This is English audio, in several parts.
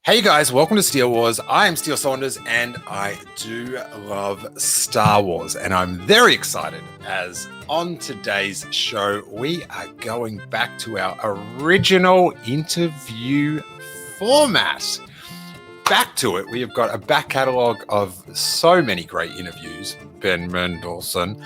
Hey guys, welcome to Steele Wars. I am Steele Saunders and I do love Star Wars, and I'm very excited as on today's show we are going back to our original interview format. Back to it. We have got a back catalogue of so many great interviews, Ben Mendelsohn,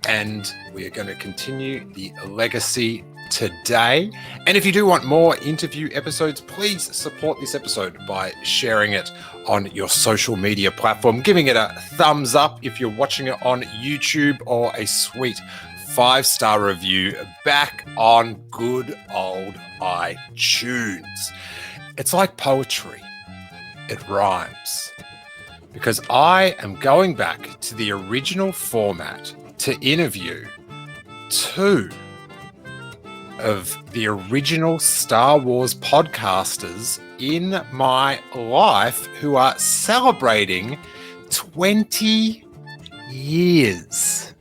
and we are going to continue the legacy today. And if you do want more interview episodes, please support this episode by sharing it on your social media platform, giving it a thumbs up if you're watching it on YouTube, or a sweet 5-star review back on good old iTunes. It's like poetry. It rhymes. Because I am going back to the original format to interview two of the original Star Wars podcasters in my life who are celebrating 20 years.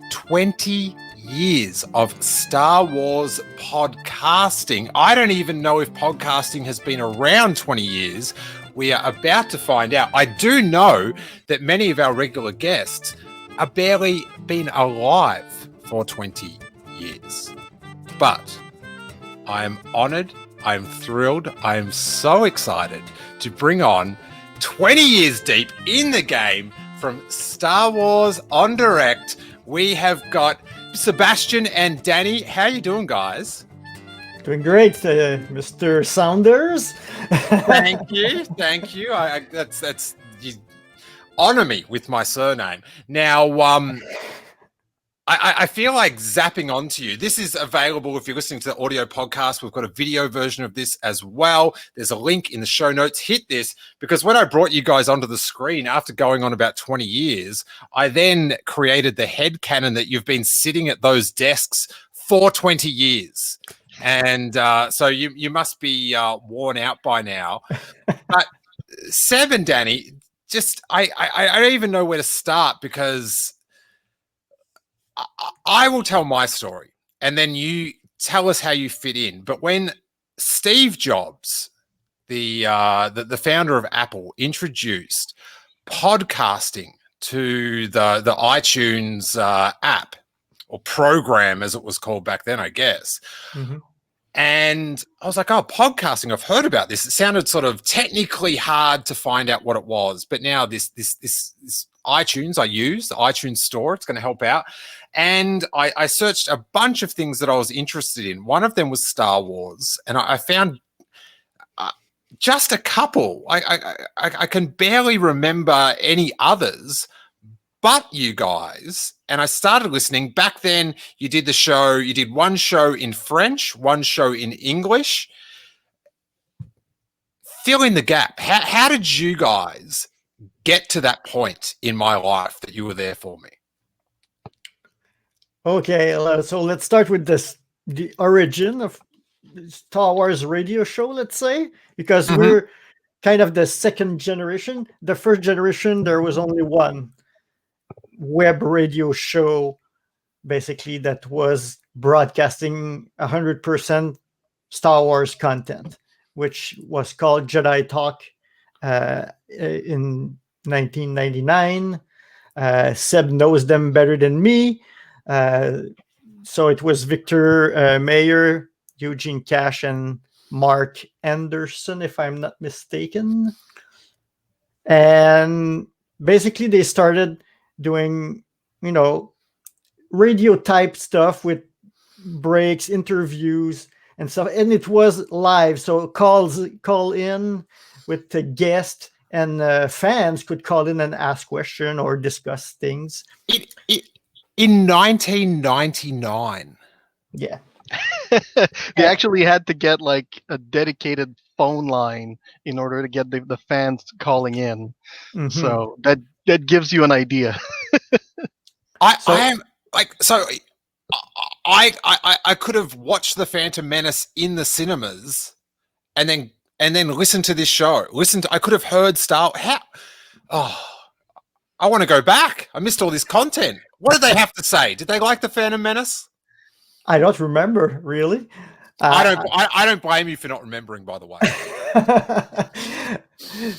20 years of Star Wars podcasting. I don't even know if podcasting has been around 20 years. We are about to find out. I do know that many of our regular guests are barely been alive for 20 years. But I am honored, I am thrilled, I am so excited to bring on 20 years deep in the game from Star Wars on Direct. We have got Sebastian and Dany. How are you doing, guys? Doing great, Mr. Saunders. Thank you. That's you honor me with my surname. Now, I feel like zapping onto you. This is available if you're listening to the audio podcast. We've got a video version of this as well. There's a link in the show notes. Hit this, because when I brought you guys onto the screen after going on about 20 years, I then created the headcanon that you've been sitting at those desks for 20 years. And so you must be worn out by now. But Seb and Dany, just I don't even know where to start, because I will tell my story and then you tell us how you fit in. But when Steve Jobs, the founder of Apple, introduced podcasting to the iTunes app, or program as it was called back then, I guess. Mm-hmm. And I was like, oh, podcasting, I've heard about this. It sounded sort of technically hard to find out what it was. But now this iTunes I use, the iTunes store, it's going to help out. And I searched a bunch of things that I was interested in. One of them was Star Wars. And I found just a couple. I can barely remember any others but you guys. And I started listening. Back then, you did one show in French, one show in English. Fill in the gap. How did you guys get to that point in my life that you were there for me? Okay, so let's start with the origin of Star Wars radio show, let's say, because we're kind of the second generation. The first generation, there was only one web radio show, basically, that was broadcasting 100% Star Wars content, which was called Jedi Talk in 1999. Seb knows them better than me. So it was Victor Mayer, Eugene Cash, and Mark Anderson, if I'm not mistaken. And basically they started doing, radio type stuff with breaks, interviews, and stuff. And it was live. So call in with the guest, and fans could call in and ask questions or discuss things. In 1999. Yeah. They actually had to get like a dedicated phone line in order to get the fans calling in. Mm-hmm. So that gives you an idea. I could have watched The Phantom Menace in the cinemas and then listened to this show. I could have heard I want to go back. I missed all this content. What did they have to say? Did they like The Phantom Menace? I don't remember, really. I don't blame you for not remembering, by the way.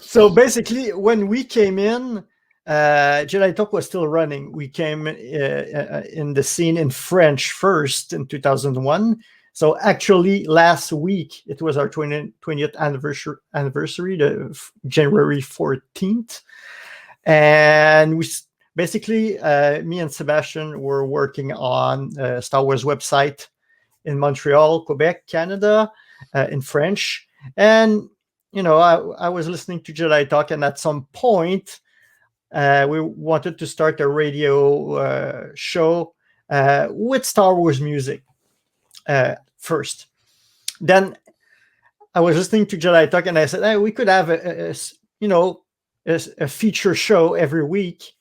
So basically, when we came in, Jedi Talk was still running. We came in the scene in French first in 2001. So actually, last week it was our 20th anniversary, the January 14th, and basically me and Sebastian were working on a Star Wars website in Montreal, Quebec, Canada, in French. And I was listening to Jedi Talk, and at some point, we wanted to start a radio show with Star Wars music first. Then I was listening to Jedi Talk, and I said, hey, we could have a feature show every week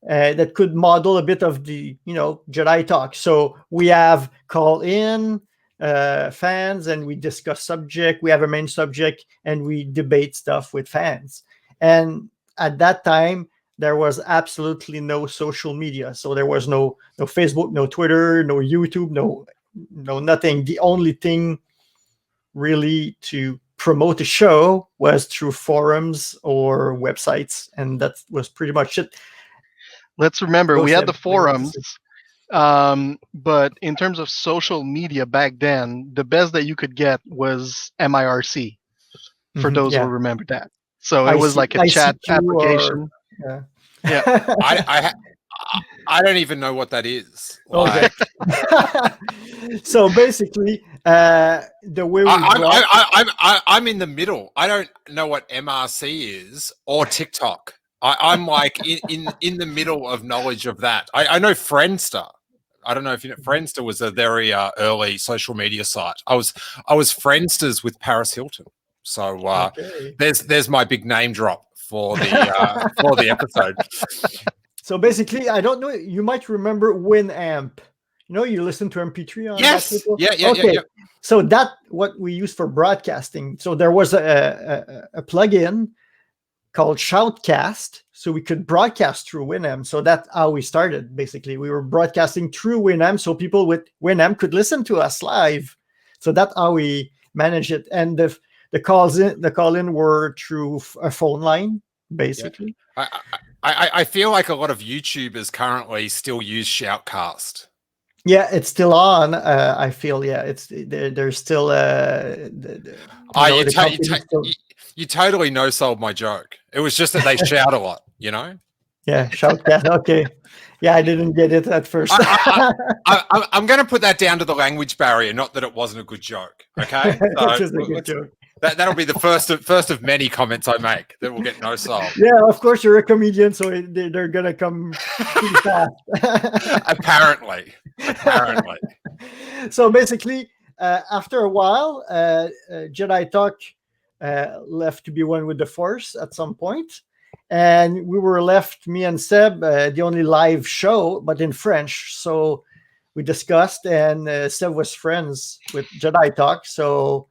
that could model a bit of the Jedi Talk. So we have call in fans, and we discuss subject. We have a main subject, and we debate stuff with fans. And at that time, there was absolutely no social media. So there was no Facebook, no Twitter, no YouTube, no nothing. The only thing really to promote a show was through forums or websites, and that was pretty much it. Let's remember, we had the forums, but in terms of social media back then, the best that you could get was MIRC, for those who remember that. So it was like a chat application. Yeah. I don't even know what that is. Okay. So basically, the way I'm in the middle. I don't know what MRC is or TikTok. I'm like in the middle of knowledge of that. I know Friendster. I don't know if you know, Friendster was a very early social media site. I was Friendsters with Paris Hilton. So there's my big name drop for the episode. So basically, I don't know. You might remember Winamp. You listen to MP3 on yes. that. Yeah. So that what we use for broadcasting. So there was a plugin called Shoutcast, so we could broadcast through Winamp. So that's how we started. Basically, we were broadcasting through Winamp, so people with Winamp could listen to us live. So that's how we managed it. And the call-in were through a phone line, basically. Yeah. I feel like a lot of YouTubers currently still use Shoutcast. Yeah, it's still on. I feel there's still you totally no-sold my joke. It was just that they shout a lot, Yeah, Shoutcast. Okay. Yeah, I didn't get it at first. I'm going to put that down to the language barrier, not that it wasn't a good joke. Okay, it's just a good joke. That'll be the first of many comments I make that will get no soul. Yeah, of course you're a comedian, so they're gonna come pretty fast. Apparently. So basically, after a while, Jedi Talk left to be one with the Force at some point, and we were left, me and Seb, the only live show, but in French. So we discussed, and Seb was friends with Jedi Talk, so.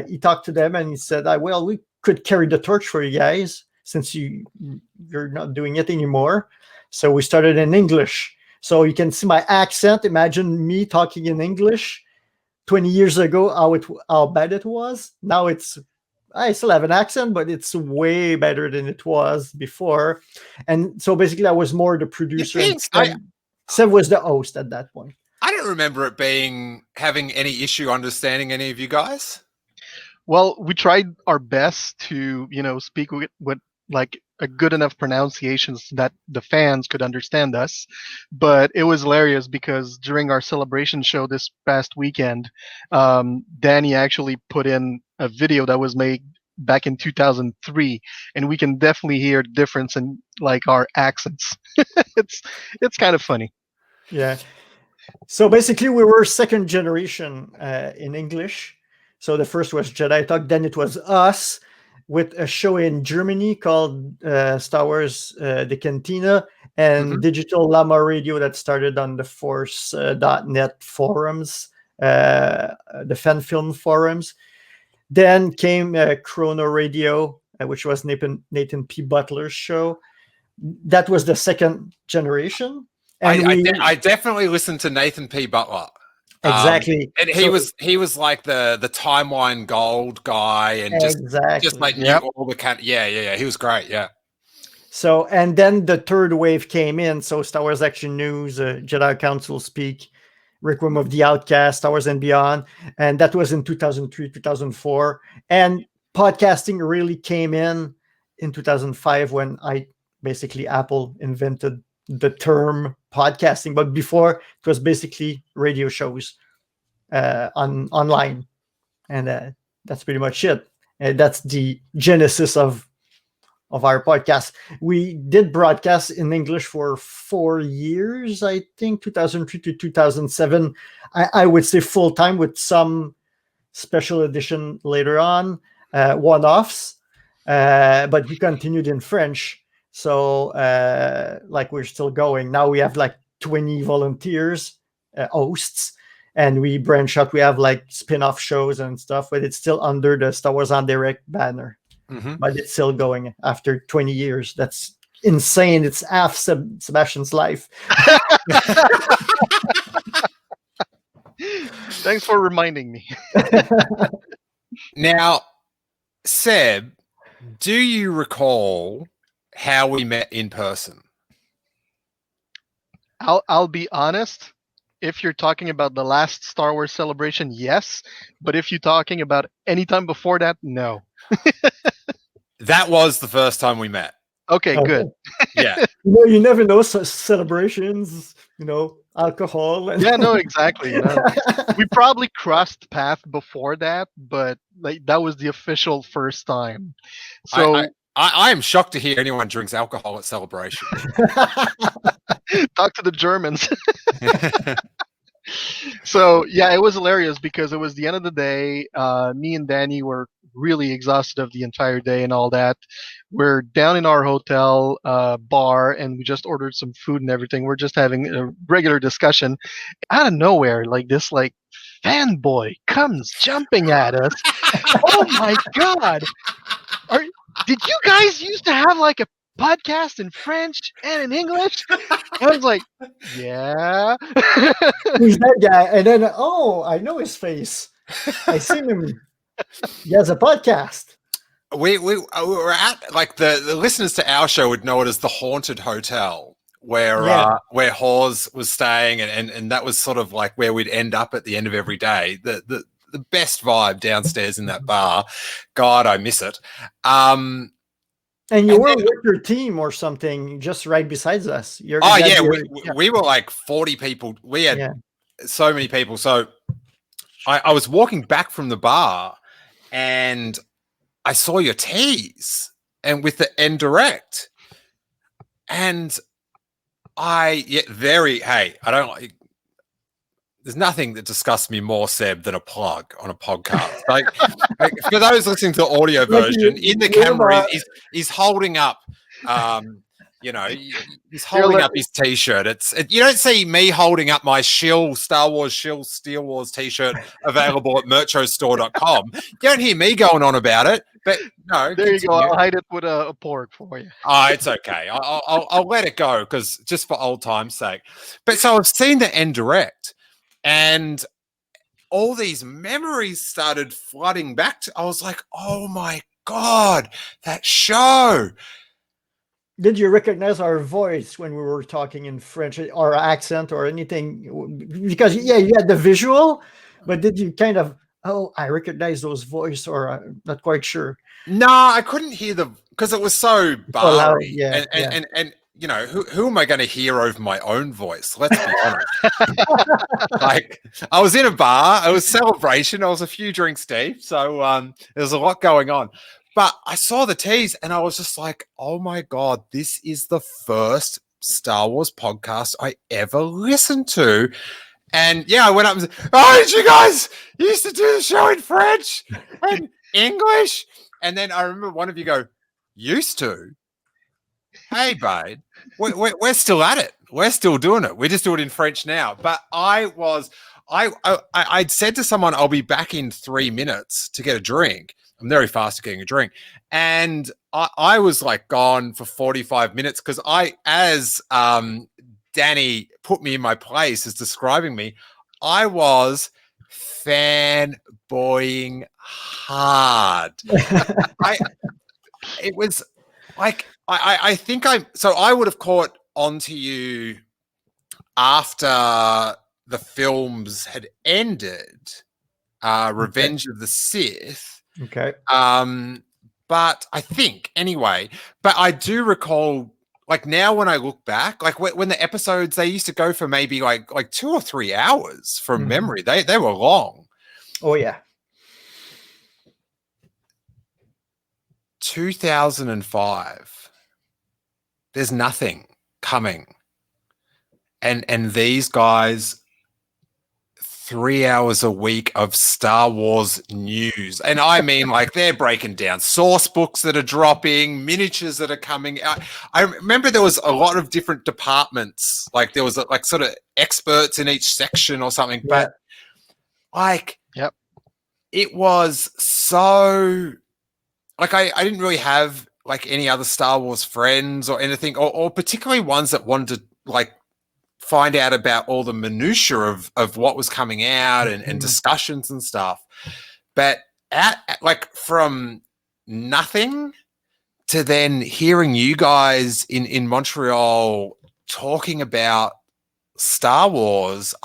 He talked to them and he said, well, we could carry the torch for you guys since you're not doing it anymore. So we started in English. So you can see my accent. Imagine me talking in English 20 years ago, how bad it was. Now I still have an accent, but it's way better than it was before. And so basically I was more the producer. Seb was the host at that point. I don't remember it having any issue understanding any of you guys. Well, we tried our best to, speak with like a good enough pronunciations that the fans could understand us. But it was hilarious because during our celebration show this past weekend, Dany actually put in a video that was made back in 2003, and we can definitely hear the difference in like our accents. It's kind of funny. Yeah. So basically, we were second generation in English. So the first was Jedi Talk, then it was us with a show in Germany called Star Wars The Cantina, and Digital Llama Radio that started on the Force.net forums, the fan film forums. Then came Chrono Radio, which was Nathan P. Butler's show. That was the second generation. And I definitely listened to Nathan P. Butler. Exactly. And he was like the timeline gold guy, and just Exactly. like knew all the yeah. He was great. Yeah. So, and then the third wave came in. So, Star Wars Action News, Jedi Council Speak, Requiem of the Outcast, Star Wars and Beyond. And that was in 2003, 2004. And podcasting really came in 2005 when basically Apple invented the term podcasting. But before, it was basically radio shows online. And that's pretty much it. And that's the genesis of our podcast. We did broadcast in English for 4 years, I think, 2003 to 2007. I would say full time with some special edition later on, one-offs, but we continued in French. So, like, we're still going. Now we have like 20 volunteers, hosts, and we branch out. We have like spin-off shows and stuff, but it's still under the Star Wars on Direct banner. Mm-hmm. But it's still going after 20 years. That's insane. It's half Sebastian's life. Thanks for reminding me. Now, Seb, do you recall how we met in person? I'll be honest. If you're talking about the last Star Wars celebration, yes. But if you're talking about any time before that, no. That was the first time we met. Okay, good. Yeah. You never know, celebrations, alcohol. Yeah, no, exactly. We probably crossed path before that, but like that was the official first time. So I am shocked to hear anyone drinks alcohol at celebration. Talk to the Germans. So yeah, it was hilarious because it was the end of the day. Me and Dany were really exhausted of the entire day and all that. We're down in our hotel bar and we just ordered some food and everything. We're just having a regular discussion. Out of nowhere, like this fanboy comes jumping at us. Oh my god! Did you guys used to have like a podcast in French and in English? I was like, yeah. Who's that guy? And then, I know his face. I seen him. He has a podcast. We were at, like, the listeners to our show would know it as the Haunted Hotel, where Hawes was staying, and that was sort of like where we'd end up at the end of every day. The best vibe downstairs in that bar. God, I miss it. And you were with your team or something, just right beside us. We were like 40 people. We had so many people. So I was walking back from the bar, and I saw your tees, and with the end direct, and there's nothing that disgusts me more, Seb, than a plug on a podcast. Like for those listening to the audio version, in the camera, he's holding up, he's holding up his T-shirt. You don't see me holding up my Star Wars Steele Wars T-shirt available at merchostore.com. You don't hear me going on about it, but no. There you go. I'll hide it with a pork for you. Oh, it's okay. I'll let it go because just for old time's sake. But so I've seen the end direct. And all these memories started flooding back I was like, oh my God, that show. Did you recognize our voice when we were talking in French, our accent or anything? Because, you had the visual, but did you kind of, I recognize those voice, or I'm not quite sure? No, I couldn't hear because it was so bari. And who am I going to hear over my own voice? Let's be honest. Like, I was in a bar. It was celebration. I was a few drinks deep. So there was a lot going on. But I saw the tease and I was just like, oh my God, this is the first Star Wars podcast I ever listened to. And I went up and said, did you guys used to do the show in French and English? And then I remember one of you go, used to? Hey, babe, we're still at it. We're still doing it. We just do it in French now. But I'd said to someone, I'll be back in 3 minutes to get a drink. I'm very fast at getting a drink. And I was like gone for 45 minutes because as Dany put me in my place as describing me, I was fanboying hard. I it was like I think I would have caught on to you after the films had ended, Revenge of the Sith. Okay. But I think anyway, but I do recall like now when I look back, like when the episodes they used to go for maybe like 2 or 3 hours from memory. They were long. Oh yeah. 2005. There's nothing coming. And these guys 3 hours a week of Star Wars news. And I mean, like, they're breaking down source books that are dropping, miniatures that are coming out. I remember there was a lot of different departments. Like, there was like sort of experts in each section or something. Yeah. But like, Yep. It was so like I didn't really have like any other Star Wars friends or anything, or particularly ones that wanted to like find out about all the minutiae of what was coming out and discussions and stuff. But at like from nothing to then hearing you guys in Montreal talking about Star Wars,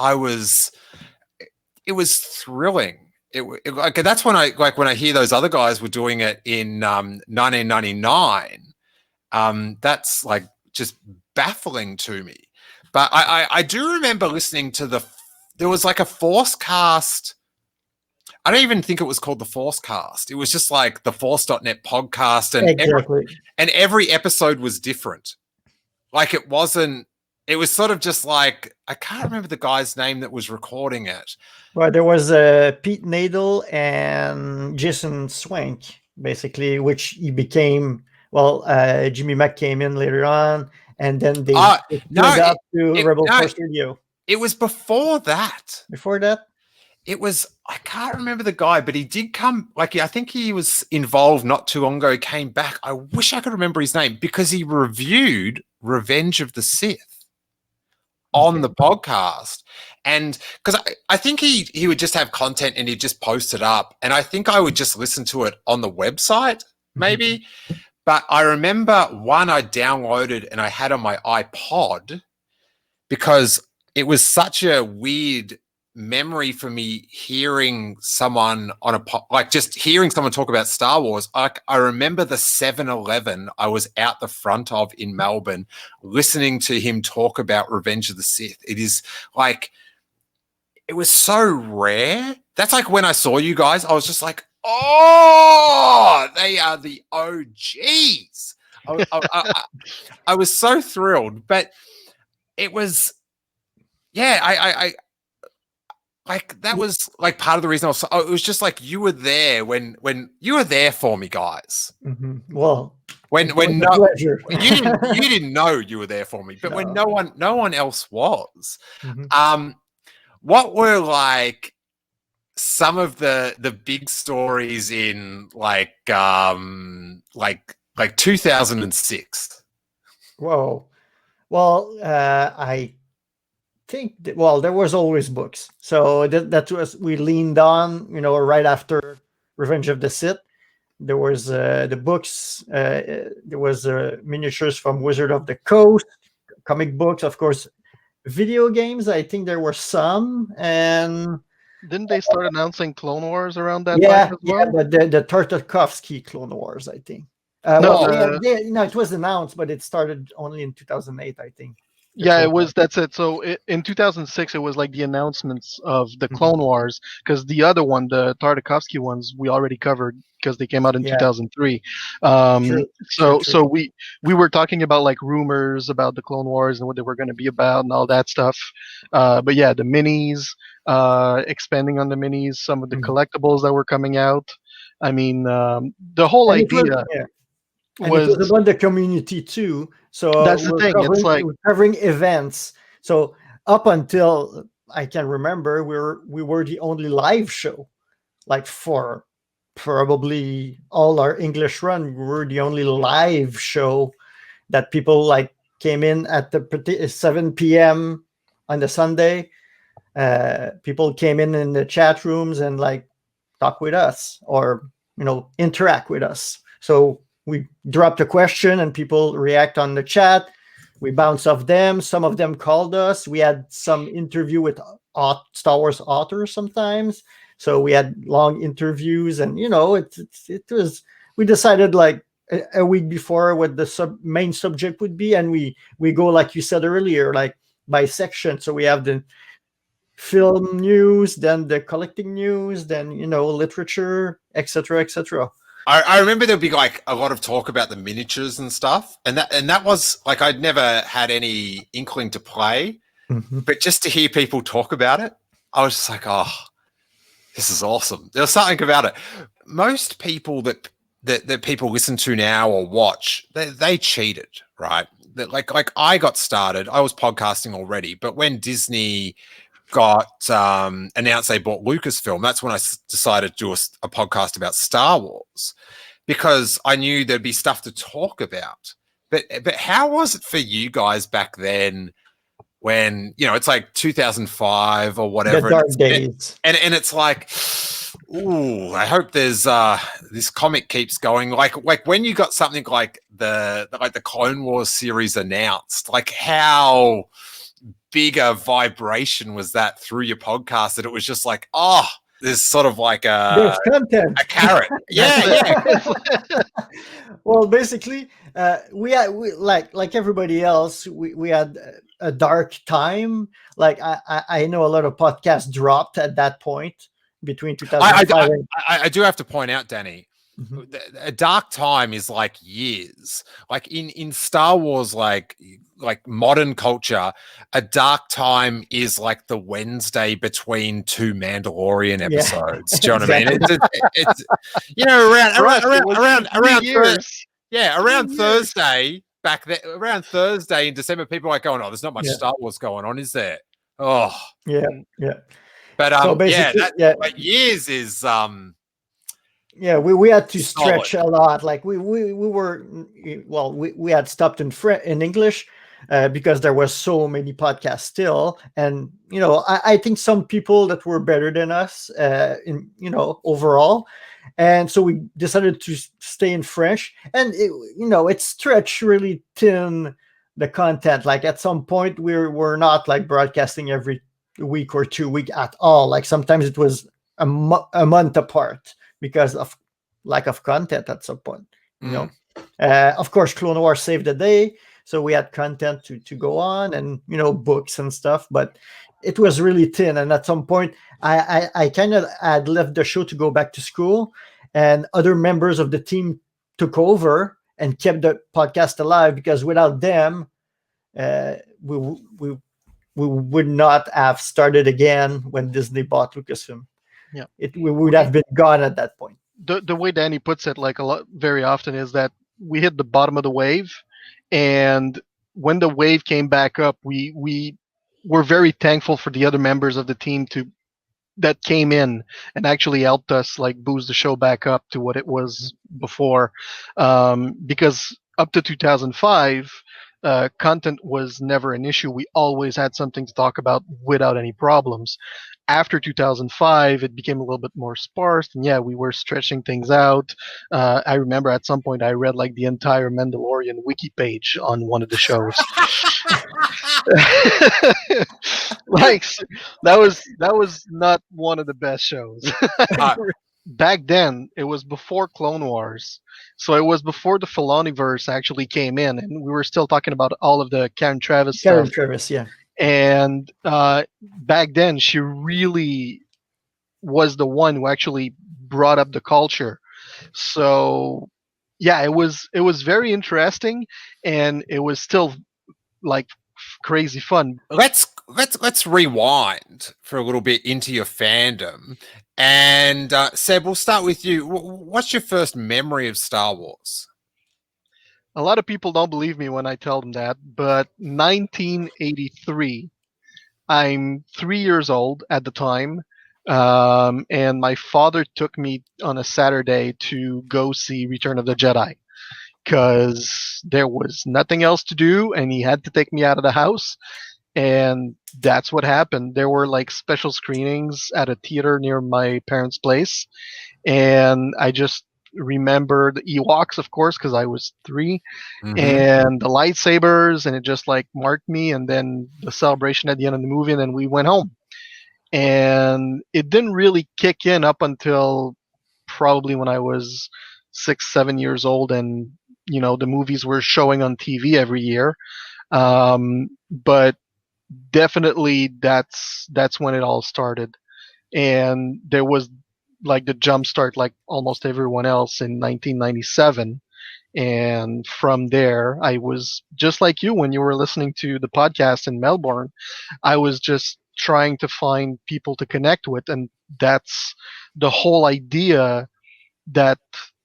it was thrilling. Like that's when when I hear those other guys were doing it in 1999. That's like just baffling to me. But I do remember listening to there was like a Force cast. I don't even think it was called the Force cast. It was just like the Force.net podcast, and every episode was different. Like it was sort of just like, I can't remember the guy's name that was recording it. Well, there was Pete Nadel and Jason Swank, basically, which he became. Well, Jimmy Mack came in later on, and then they up to Rebel Force Studio. It was before that. Before that? It was, I can't remember the guy, but he did come, like, I think he was involved not too long ago, came back. I wish I could remember his name because he reviewed Revenge of the Sith on the podcast. And because I think he would just have content and he'd just post it up. And I think I would just listen to it on the website, maybe. But I remember one I downloaded and I had on my iPod because it was such a weird memory for me hearing someone just hearing someone talk about Star Wars. I remember the 7-Eleven I was out the front of in Melbourne listening to him talk about Revenge of the Sith. It is like, it was so rare. That's like when I saw you guys, I was just like, oh, they are the OGs. I was so thrilled, but it was, yeah, I like that was like part of the reason it was just like you were there when you were there for me, guys. Well, when no, you didn't know you were there for me, but when no one else was. What were like some of the big stories in like 2006? Whoa. Well, I think there was always books, so that was we leaned on, right after Revenge of the Sith. There was the books, there was miniatures from Wizard of the Coast, comic books, of course, video games. I think there were some, and didn't they start announcing Clone Wars around that time as well? Yeah, but the Tartakovsky Clone Wars, I think. It was announced, but it started only in 2008, I think. Yeah, it was. That's it. So in 2006, it was like the announcements of the Clone Wars, because the other one, the Tartakovsky ones, we already covered because they came out in 2003. So we were talking about like rumors about the Clone Wars and what they were going to be about and all that stuff. But yeah, the minis, expanding on the minis, some of the collectibles that were coming out. I mean, the whole idea. And it was about the community too. So that's the thing. It's like we're covering events. So up until I can remember, we were the only live show, like for probably all our English run. We were the only live show that people like came in at the 7 p.m. on the Sunday, People came in the chat rooms and like talk with us, or interact with us. So we dropped a question and people react on the chat. We bounce off them. Some of them called us. We had some interview with Star Wars authors sometimes. So we had long interviews, and it was. We decided like a week before what the main subject would be, and we go, like you said earlier, like by section. So we have the film news, then the collecting news, then literature, etc., etc. I remember there'd be like a lot of talk about the miniatures and stuff, and that was like I'd never had any inkling to play, but just to hear people talk about it, I was just like, oh, this is awesome. There's something about it. Most people that people listen to now or watch, they cheated, right? That like I got started. I was podcasting already, but when Disney got announced they bought Lucasfilm, that's when I decided to do a podcast about Star Wars, because I knew there'd be stuff to talk about. But how was it for you guys back then, when it's like 2005 or whatever, the dark days, and it's like, ooh, I hope there's this comic keeps going. Like when you got something like the Clone Wars series announced, like how big a vibration was that through your podcast, that it was just like, oh, there's sort of like there's content, a carrot. Yeah. Well, basically, we like everybody else, we had a dark time. Like I know a lot of podcasts dropped at that point between 2005 and I do have to point out, Dany, a dark time is like years. Like in Star Wars, like modern culture, a dark time is like the Wednesday between two Mandalorian episodes. Do you know what I mean? It's around years. Around Thursday back there, around Thursday in December, people are like going, oh, there's not much Star Wars going on, is there? Oh, yeah. But so basically, but years is we had to solid. stretch a lot. Like we were, well, we had stopped in English because there was so many podcasts still, and I think some people that were better than us in overall, and so we decided to stay in French, and it stretched really thin, the content. Like at some point we're not like broadcasting every week or 2 week at all. Like sometimes it was a month apart because of lack of content at some point. Of course, Clone Wars saved the day, so we had content to go on, and books and stuff, but it was really thin. And at some point I kind of had left the show to go back to school, and other members of the team took over and kept the podcast alive, because without them we would not have started again when Disney bought Lucasfilm. Yeah, we would have been gone at that point. The way Dany puts it, like very often, is that we hit the bottom of the wave, and when the wave came back up, we were very thankful for the other members of the team that came in and actually helped us like boost the show back up to what it was before, because up to 2005. Content was never an issue. We always had something to talk about without any problems. After 2005, it became a little bit more sparse, and we were stretching things out. I remember at some point I read like the entire Mandalorian wiki page on one of the shows. Like that was not one of the best shows. Back then, it was before Clone Wars, so it was before the Filoniverse actually came in, and we were still talking about all of the Karen Traviss stuff. Yeah. And back then, she really was the one who actually brought up the culture. So, it was very interesting, and it was still like crazy fun. Let's rewind for a little bit into your fandom. And Seb, we'll start with you. What's your first memory of Star Wars? A lot of people don't believe me when I tell them that, but 1983, I'm 3 years old at the time, and my father took me on a Saturday to go see Return of the Jedi, because there was nothing else to do, and he had to take me out of the house. And that's what happened. There were like special screenings at a theater near my parents' place, and I just remember the Ewoks, of course, because I was 3, Mm-hmm. and the lightsabers, and it just like marked me. And then the celebration at the end of the movie, and then we went home. And it didn't really kick in up until probably when I was 6, 7 years old, and the movies were showing on TV every year. But definitely that's when it all started, and there was like the jump start, like almost everyone else, in 1997. And from there, I was just like you when you were listening to the podcast in Melbourne. I was just trying to find people to connect with, and that's the whole idea that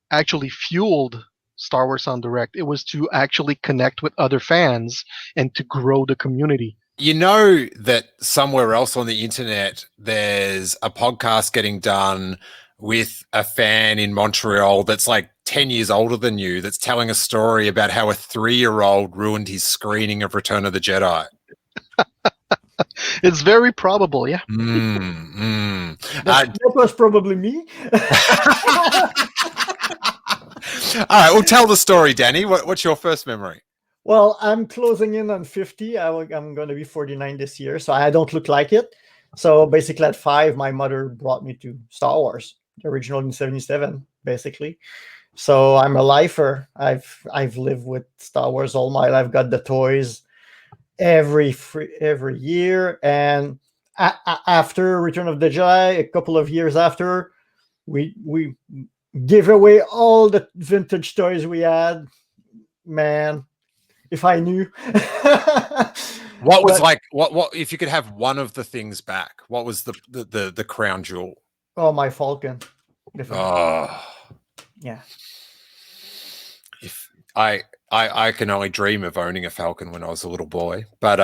actually fueled Star Wars on Direct. It was to actually connect with other fans and to grow the community. You know that somewhere else on the internet, there's a podcast getting done with a fan in Montreal that's like 10 years older than you, that's telling a story about how a 3-year-old ruined his screening of Return of the Jedi. It's very probable, yeah. That was probably me. All right, well, tell the story, Danny. What's your first memory? Well, I'm closing in on 50. I'm going to be 49 this year, so I don't look like it. So basically, at 5, my mother brought me to Star Wars, the original in 77, basically. So I'm a lifer. I've lived with Star Wars all my life. I've got the toys every year, and after Return of the Jedi, a couple of years after, we give away all the vintage toys we had. Man, if I knew. What was like what if you could have one of the things back? What was the crown jewel? Oh, my Falcon. Oh, yeah. If I can only dream of owning a Falcon when I was a little boy, but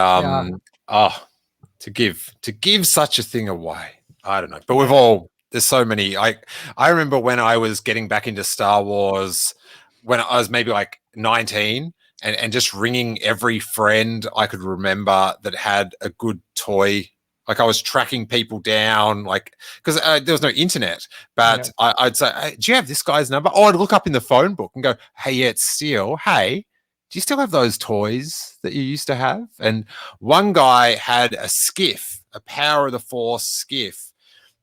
to give such a thing away, I don't know. But there's so many. I remember when I was getting back into Star Wars when I was maybe like 19. And just ringing every friend I could remember that had a good toy. Like I was tracking people down, like because there was no internet. But yeah. I'd say, hey, "Do you have this guy's number?" Oh, I'd look up in the phone book and go, "Hey, yeah, it's Steele. Hey, do you still have those toys that you used to have?" And one guy had a skiff, a Power of the Force skiff,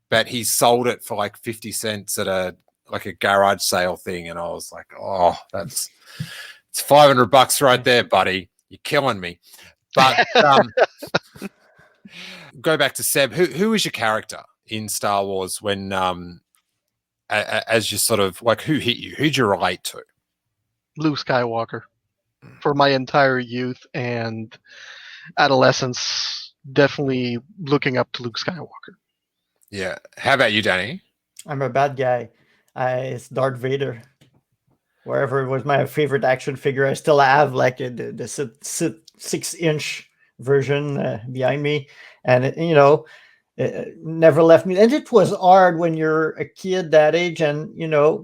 but he sold it for like 50 cents at a garage sale thing, and I was like, "Oh, it's $500 right there, buddy. You're killing me." But go back to Seb. Who is your character in Star Wars when as you sort of like, who hit you? Who'd you relate to? Luke Skywalker. For my entire youth and adolescence, definitely looking up to Luke Skywalker. Yeah. How about you, Danny? I'm a bad guy. It's Darth Vader. Wherever it was my favorite action figure, I still have like the 6-inch version behind me, and it never left me. And it was hard when you're a kid that age, and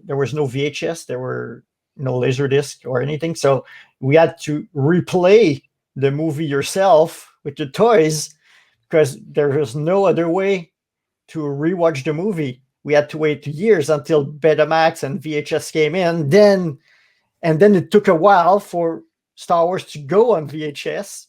there was no VHS, there were no Laserdisc or anything, so we had to replay the movie yourself with the toys because there was no other way to rewatch the movie. We had to wait 2 years until Betamax and VHS came in. Then it took a while for Star Wars to go on VHS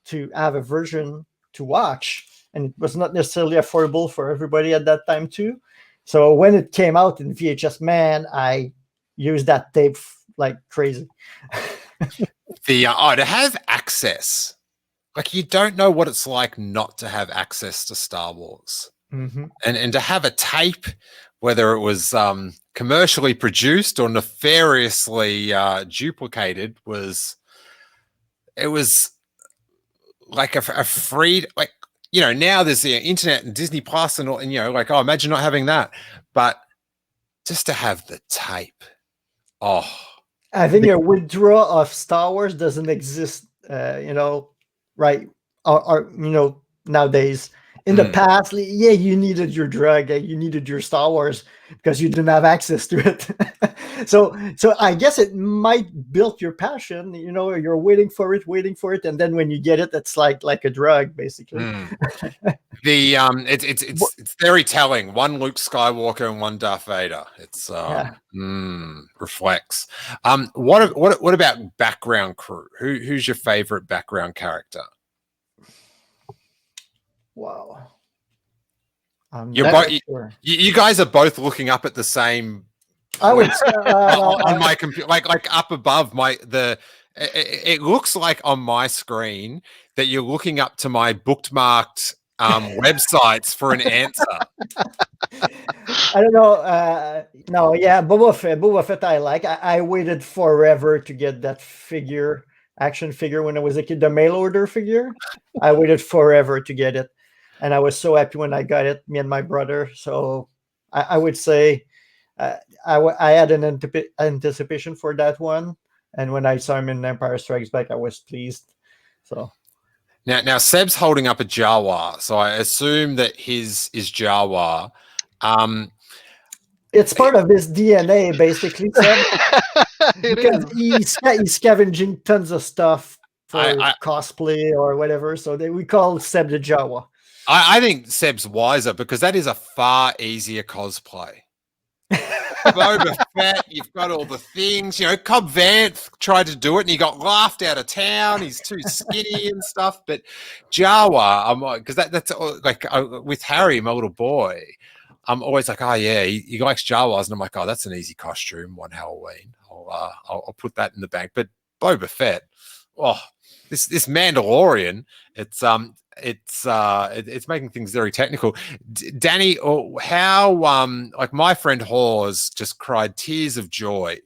to have a version to watch. And it was not necessarily affordable for everybody at that time too. So when it came out in VHS, man, I used that tape like crazy. To have access. Like you don't know what it's like not to have access to Star Wars. Mm-hmm. And to have a tape, whether it was commercially produced or nefariously duplicated, was like a free, like, now there's the internet and Disney Plus and all, and like, oh, imagine not having that, but just to have the tape. Oh, I think a withdrawal of Star Wars doesn't exist, right? Or nowadays. In the past, yeah, you needed your drug, you needed your Star Wars because you didn't have access to it. so I guess it might build your passion. You know, you're waiting for it, and then when you get it, it's like a drug, basically. The it's very telling. One Luke Skywalker and one Darth Vader. It's reflects. What about background crew? Who's your favorite background character? Wow. You guys are both looking up at the same. I would on my computer, like up above it looks like on my screen that you're looking up to my bookmarked websites for an answer. I don't know. No, yeah, Boba Fett. I like. I waited forever to get that action figure when I was a kid. The mail order figure. I waited forever to get it. And I was so happy when I got it, me and my brother. So I would say I had an anticipation for that one. And when I saw him in Empire Strikes Back, I was pleased. So now Seb's holding up a Jawa. So I assume that his is Jawa. It's part of his DNA, basically, Seb. Because he's scavenging tons of stuff for cosplay or whatever. So we call Seb the Jawa. I think Seb's wiser because that is a far easier cosplay. Boba Fett, you've got all the things. You know, Cobb Vanth tried to do it and he got laughed out of town. He's too skinny and stuff. But Jawa, I'm like, because that's like with Harry, my little boy, I'm always like, oh yeah, he likes Jawas, and I'm like, oh, that's an easy costume. One Halloween, I'll put that in the bank. But Boba Fett, oh, this Mandalorian, it's making things very technical. Dany, how like my friend Hawes just cried tears of joy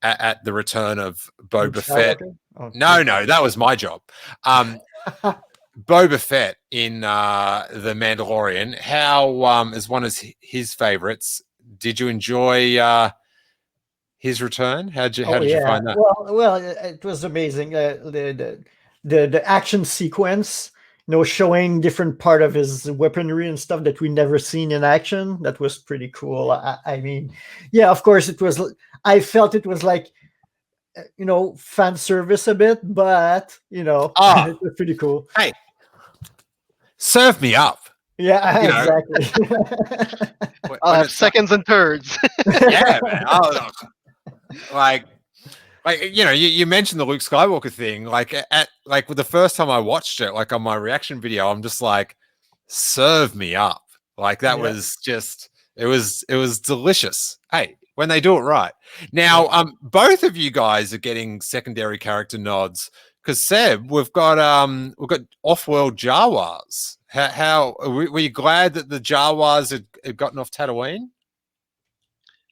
at the return of Boba Fett. Oh, no, that was my job. Boba Fett in the Mandalorian. How as one of his favorites, did you enjoy his return? How did you find that? Well, it was amazing. The action sequence, you know, showing different part of his weaponry and stuff that we never seen in action. That was pretty cool. I mean, yeah, of course it was. I felt it was like, you know, fan service a bit, but you know, it was pretty cool. Hey, serve me up. Yeah, exactly. I'll have seconds and thirds. Yeah, man. Like you know, you mentioned the Luke Skywalker thing. Like with the first time I watched it, like on my reaction video, I'm just like, serve me up. Like that was just it was delicious. Hey, when they do it right. Now, both of you guys are getting secondary character nods because Seb, we've got off-world Jawas. How were you glad that the Jawas had gotten off Tatooine?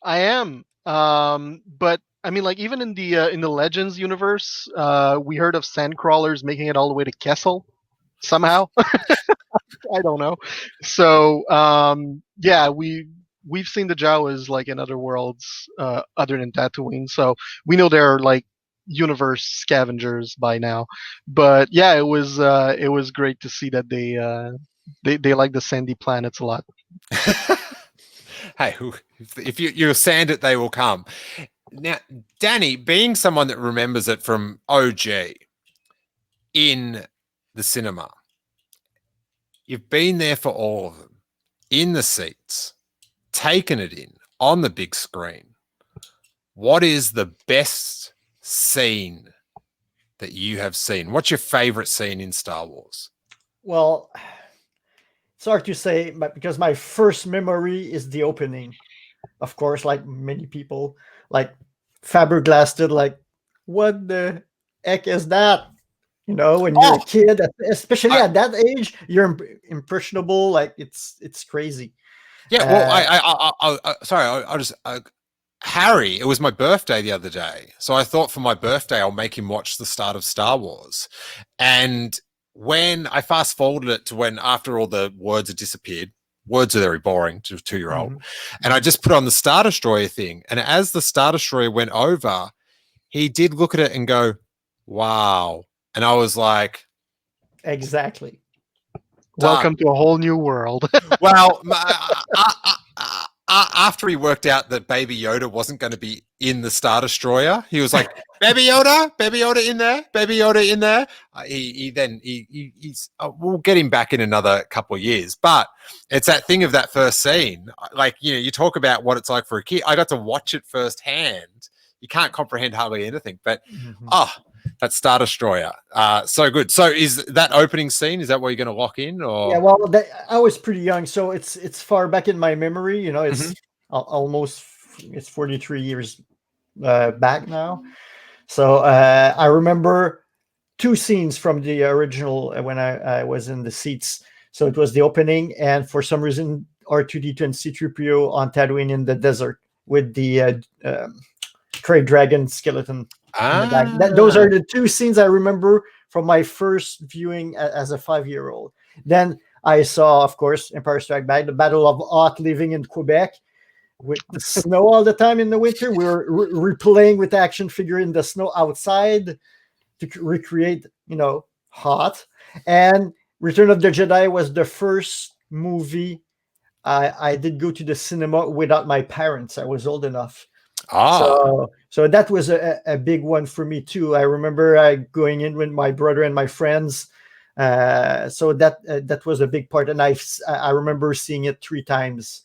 I am, but I mean, like even in the Legends universe, we heard of sandcrawlers making it all the way to Kessel somehow. I don't know. So yeah, we've seen the Jawas like in other worlds other than Tatooine, so we know they're like universe scavengers by now. But yeah, it was great to see that they like the sandy planets a lot. Hey, if you sand it, they will come. Now, Dany, being someone that remembers it from OG in the cinema, you've been there for all of them, in the seats, taken it in on the big screen. What is the best scene that you have seen? What's your favorite scene in Star Wars? Well, it's hard to say, but because my first memory is the opening, of course, like many people, like flabbergasted, like, what the heck is that? You know, when you're a kid, especially at that age, you're impressionable. Like it's crazy. Yeah. Well, sorry. Harry, it was my birthday the other day. So I thought for my birthday, I'll make him watch the start of Star Wars. And when I fast forwarded it to when after all the words had disappeared, words are very boring to a 2-year-old. And I just put on the Star Destroyer thing. And as the Star Destroyer went over, he did look at it and go, wow. And I was like, exactly. Welcome to a whole new world. Well, after he worked out that Baby Yoda wasn't going to be in the Star Destroyer, he was like, Baby Yoda in there, Baby Yoda in there. He's we'll get him back in another couple of years. But it's that thing of that first scene. Like, you talk about what it's like for a kid. I got to watch it firsthand. You can't comprehend hardly anything, but that Star Destroyer, so good. So is that opening scene? Is that what you're going to lock in? Or Yeah, well, I was pretty young, so it's far back in my memory. It's almost it's 43 years back now. So I remember two scenes from the original when I was in the seats. So it was the opening, and for some reason R2D2 and C-3PO on Tatooine in the desert with the Trade Dragon skeleton in the back. Those are the two scenes I remember from my first viewing as a 5-year-old. Then I saw, of course, Empire Strikes Back, the Battle of Hoth, living in Quebec with the snow all the time in the winter. We were replaying with action figure in the snow outside to recreate, Hoth. And Return of the Jedi was the first movie I did go to the cinema without my parents. I was old enough. So that was a big one for me too. I remember going in with my brother and my friends. So that was a big part, and I remember seeing it 3 times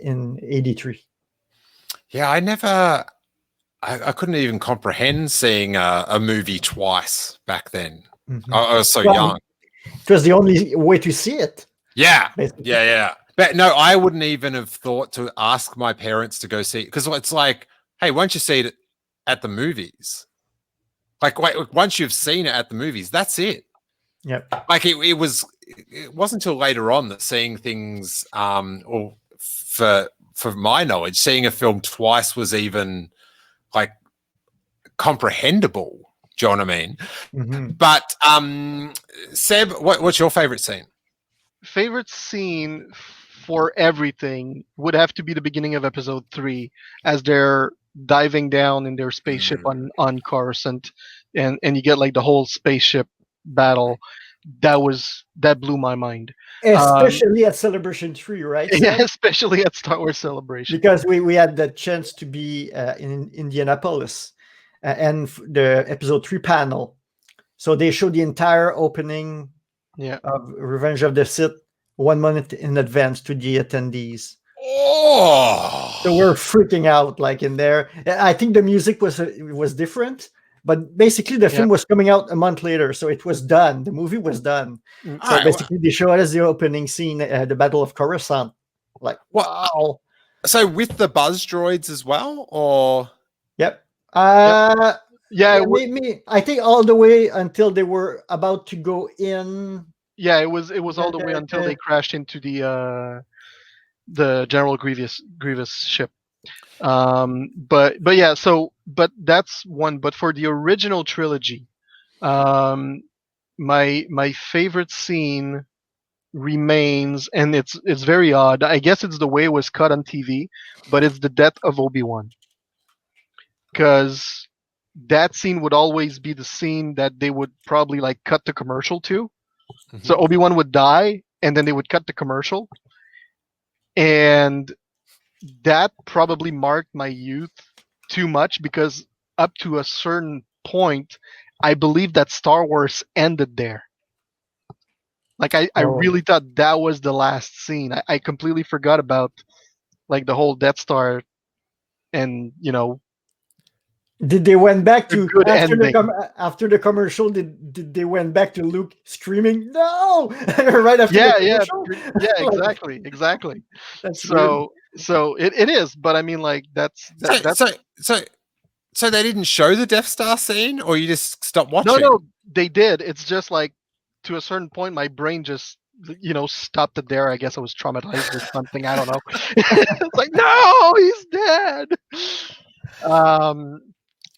in '83. Yeah, I couldn't even comprehend seeing a movie twice back then. I was so young. It was the only way to see it. Yeah, basically. yeah. But no, I wouldn't even have thought to ask my parents to go see it, because it's like, hey, why don't you see it at the movies? Like, once you've seen it at the movies, that's it. Yeah. Like it wasn't until later on that seeing things, or for my knowledge, seeing a film twice was even like comprehensible. Do you know what I mean? Mm-hmm. But Seb, what's your favorite scene? Favorite scene for everything would have to be the beginning of episode 3, as they're diving down in their spaceship on Coruscant, and you get like the whole spaceship battle. That blew my mind, Especially at Celebration 3, right? Yeah, especially at Star Wars Celebration, because we had the chance to be in Indianapolis and the episode 3 panel. So they showed the entire opening of Revenge of the Sith 1 month in advance to the attendees. So we're freaking out like in there. I think the music was different, but basically the film was coming out a month later, so it was done. The movie was done. So basically they showed us the opening scene, the Battle of Coruscant. Like, wow. So with the buzz droids as well, or? Yep. Yeah, I think all the way until they were about to go in. Yeah, it was all the way until they crashed into the General Grievous ship. But yeah, but that's one. But for the original trilogy, my favorite scene remains, and it's very odd. I guess it's the way it was cut on TV, but it's the death of Obi-Wan, because that scene would always be the scene that they would probably like cut the commercial to. So Obi-Wan would die, and then they would cut the commercial, and that probably marked my youth too much, because up to a certain point, I believe that Star Wars ended there. Like I really thought that was the last scene. I completely forgot about like the whole Death Star, and Did they went back to good ending. After the commercial? Did they went back to Luke screaming no right after? Yeah, exactly. That's so it is, but I mean, like that's so they didn't show the Death Star scene, or you just stopped watching? No, they did. It's just like to a certain point, my brain just stopped it there. I guess I was traumatized with something. I don't know. It's like, no, he's dead.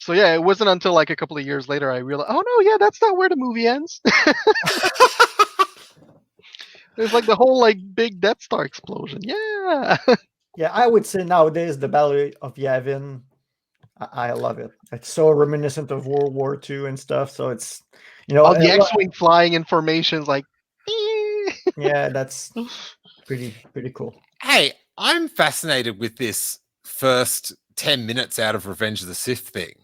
So yeah, it wasn't until like a couple of years later I realized, oh no, yeah, that's not where the movie ends. There's like the whole like big Death Star explosion. Yeah. Yeah, I would say nowadays the Battle of Yavin, I love it. It's so reminiscent of World War II and stuff. So it's, All the X-wing flying in formations, like. yeah, that's pretty cool. Hey, I'm fascinated with this first 10 minutes out of Revenge of the Sith thing.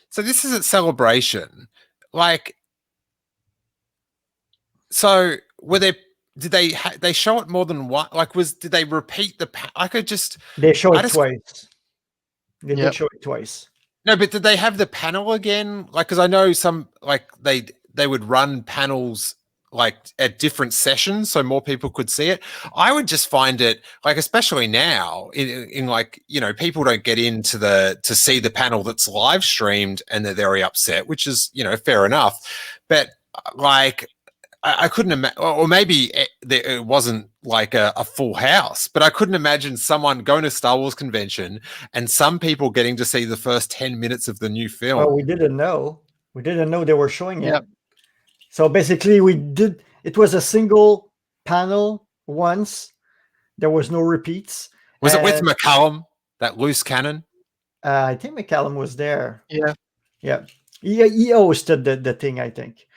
So this is a celebration. Like, so were there? Did they show it more than one? Like, did they repeat the? I could just They show I it just twice. They Yep. did show it twice. no, but did they have the panel again? Like, because I know some like they would run panels like at different sessions so more people could see it. I would just find it like, especially now in like, you know, people don't get into to see the panel that's live streamed and they're very upset, which is, you know, fair enough. But like, I couldn't imagine, or maybe it wasn't like a full house, but I couldn't imagine someone going to Star Wars convention and some people getting to see the first 10 minutes of the new film. Well, we didn't know. We didn't know they were showing it. Yep. So basically, it was a single panel once. There was no repeats. Was it with McCallum, that loose cannon? I think McCallum was there. Yeah. Yeah. He hosted the thing, I think.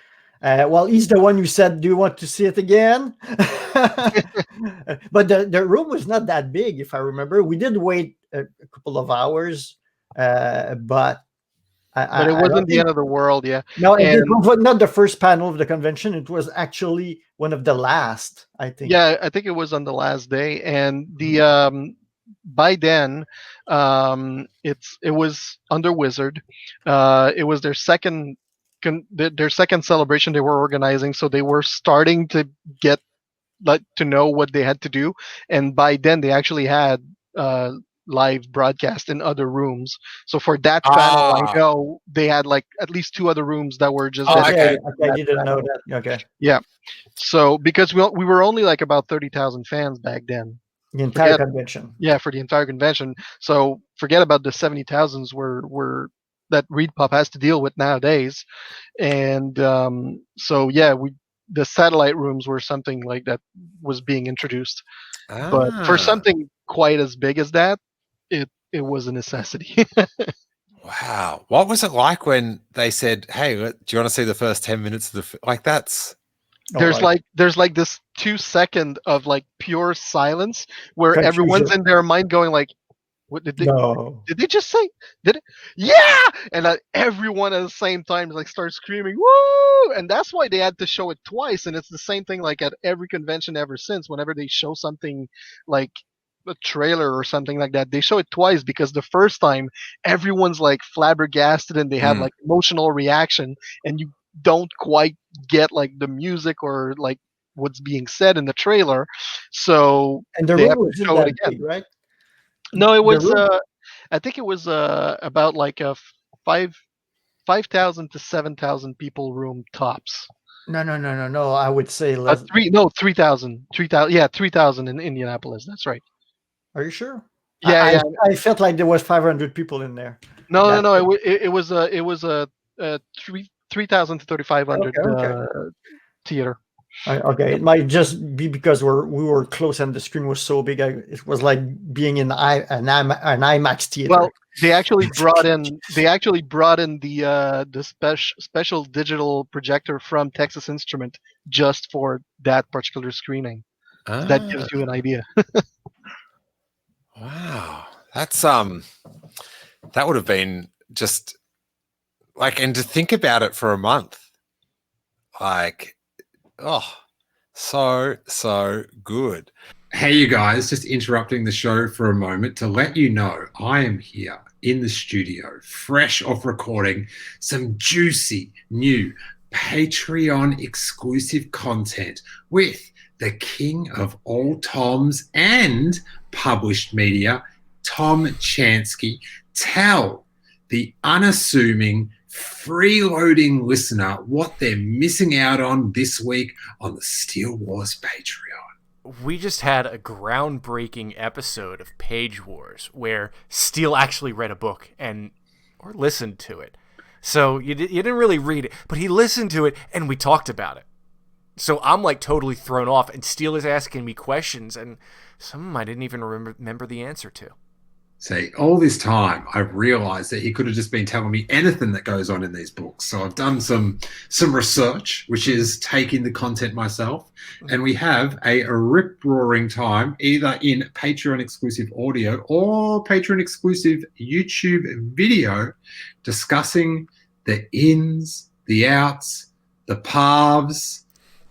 Well, he's the one who said, "Do you want to see it again?" But the room was not that big, if I remember. We did wait a couple of hours, but But it wasn't the end of the world, yeah. No, it was not the first panel of the convention. It was actually one of the last, I think. Yeah, I think it was on the last day, and the by then, it was under Wizard. It was their second celebration they were organizing, so they were starting to get to know what they had to do, and by then they actually had live broadcast in other rooms. So for that panel, I know they had like at least 2 other rooms that were just dedicated. Okay, I didn't know that. Okay. Yeah. So because we were only like about 30,000 fans back then. The entire convention. Yeah, for the entire convention. So forget about the 70,000s were that ReedPop has to deal with nowadays. And so yeah, the satellite rooms were something like that was being introduced. But for something quite as big as that, it was a necessity. Wow. What was it like when they said, "Hey, do you want to see the first 10 minutes of the like that's there's like this 2-second of like pure silence where everyone's in their mind going like, what did they did they just say? Did it? Yeah! And everyone at the same time like starts screaming, "Woo!" And that's why they had to show it twice. And it's the same thing like at every convention ever since. Whenever they show something like a trailer or something like that, they show it twice because the first time everyone's like flabbergasted and they have like emotional reaction, and you don't quite get like the music or like what's being said in the trailer. So and the room was show it again, big, right? No, it was. I think it was about like a 5,000 to 7,000 people room tops. No. I would say less. 3,000. 3,000. Yeah, 3,000 in Indianapolis. That's right. Are you sure? Yeah, I felt like there was 500 people in there. No. It was a 3,000 to 3,500 theater. Okay, it might just be because we were close and the screen was so big. It was like being in an IMAX theater. Well, they actually brought in the special digital projector from Texas Instrument just for that particular screening. So that gives you an idea. Wow, that's that would have been just like, and to think about it for a month, like. Oh, so good. Hey, you guys, just interrupting the show for a moment to let you know I am here in the studio, fresh off recording some juicy new Patreon exclusive content with the king of all Toms and published media, Tom Chansky. Tell the unassuming freeloading listener what they're missing out on this week on the Steele Wars Patreon. We just had a groundbreaking episode of Page Wars where Steele actually read a book or listened to it. So you didn't really read it, but he listened to it and we talked about it. So I'm like totally thrown off, and Steele is asking me questions, and some of them I didn't even remember the answer to. See, all this time, I've realised that he could have just been telling me anything that goes on in these books. So I've done some research, which is taking the content myself, and we have a rip-roaring time, either in Patreon exclusive audio or Patreon exclusive YouTube video, discussing the ins, the outs, the paths,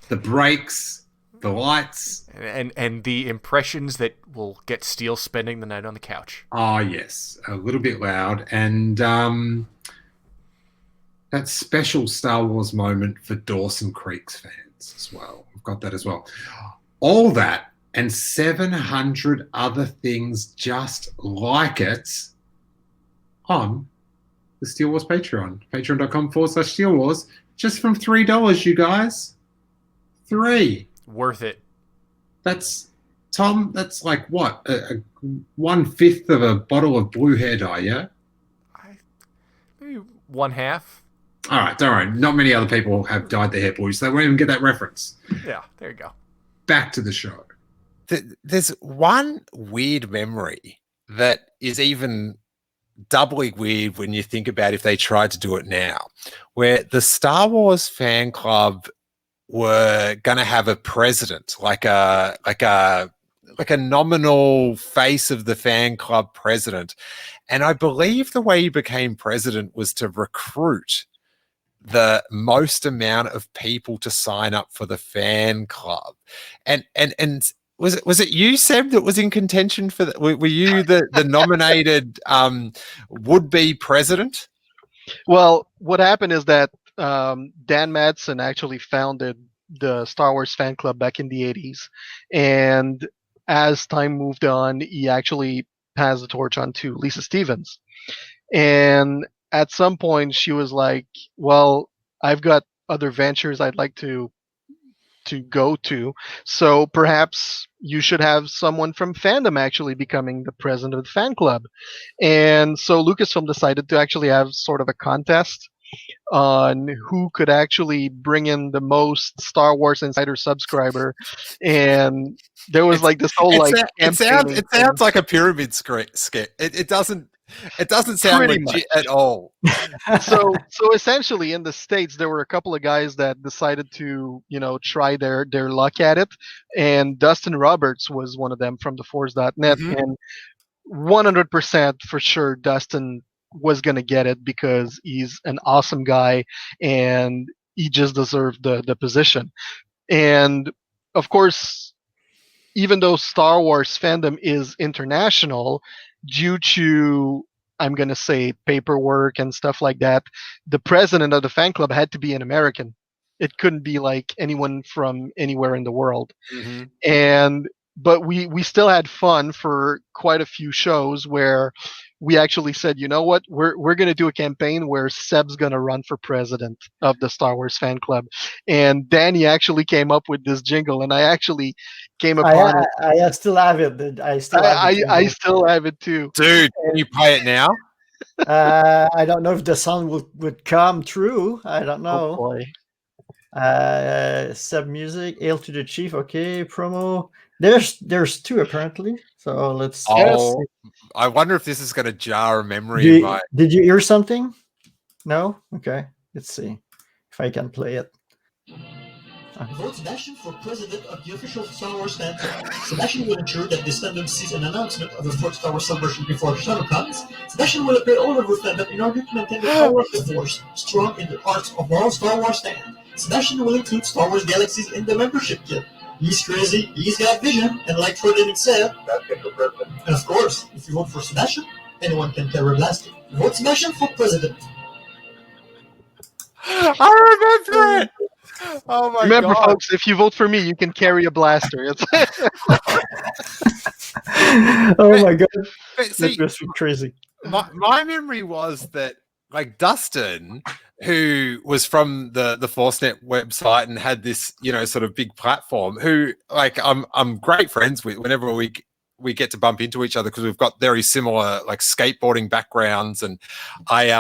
the breaks, the lights. And the impressions that will get Steele spending the night on the couch. Oh, yes, a little bit loud. And that special Star Wars moment for Dawson Creek's fans as well. We've got that as well. All that and 700 other things just like it on the Steele Wars Patreon. Patreon.com/Steele Wars. Just from $3, you guys. $3. Worth it. That's, Tom, that's like what? A 1/5 of a bottle of blue hair dye, yeah? Maybe 1/2. All right, don't worry. Not many other people have dyed their hair blue, so they won't even get that reference. Yeah, there you go. Back to the show. There's one weird memory that is even doubly weird when you think about if they tried to do it now, where the Star Wars fan club were going to have a president, like a nominal face of the fan club president. And I believe the way he became president was to recruit the most amount of people to sign up for the fan club. And was it you, Seb, that was in contention for that? Were you the nominated would-be president? Well, what happened is that Dan Madsen actually founded the Star Wars fan club back in the 80s. And as time moved on, he actually passed the torch on to Lisa Stevens. And at some point, she was like, well, I've got other ventures I'd like to go to. So perhaps you should have someone from fandom actually becoming the president of the fan club. And so Lucasfilm decided to actually have sort of a contest on who could actually bring in the most Star Wars Insider subscriber. And there was like this whole like it sounds like a pyramid scheme. It doesn't sound Pretty legit at all. so essentially in the States there were a couple of guys that decided to, you know, try their luck at it, and Dustin Roberts was one of them from theforce.net. And 100% for sure Dustin was going to get it because he's an awesome guy and he just deserved the position. And of course, even though Star Wars fandom is international, due to, I'm going to say, paperwork and stuff like that, the president of the fan club had to be an American. It couldn't be like anyone from anywhere in the world. But we still had fun for quite a few shows where we actually said, you know what, we're going to do a campaign where Seb's going to run for president of the Star Wars fan club. And Dany actually came up with this jingle, and I actually came upon it. I still have it. I still have it too. Dude, can you play it now? I don't know if the sound would come true. I don't know. Oh boy. Seb music, Hail to the Chief. Okay, promo. There's two apparently. So let's. Oh, I wonder if this is going to jar a memory. Did you hear something? No. Okay. Let's see if I can play it. Vote Sebastian for president of the official Star Wars fan club. Sebastian will ensure that this fandom sees an announcement of the fourth Star Wars celebration before the summer comes. Sebastian will appear all over fandom in order to maintain the power of the Force strong in the hearts of all Star Wars fans. Sebastian will include Star Wars Galaxies in the membership kit. He's crazy, he's got vision, and like Dany Seb, and of course, if you vote for Sebastian, anyone can carry a blaster. Vote Sebastian for president. I remember it. Oh my Remember, God. folks, if you vote for me, you can carry a blaster. Oh my God. But see, That's crazy. My memory was that, like, Dustin, who was from the ForceNet website and had this, you know, sort of big platform, who, like, I'm great friends with whenever we get to bump into each other because we've got very similar, like, skateboarding backgrounds, and I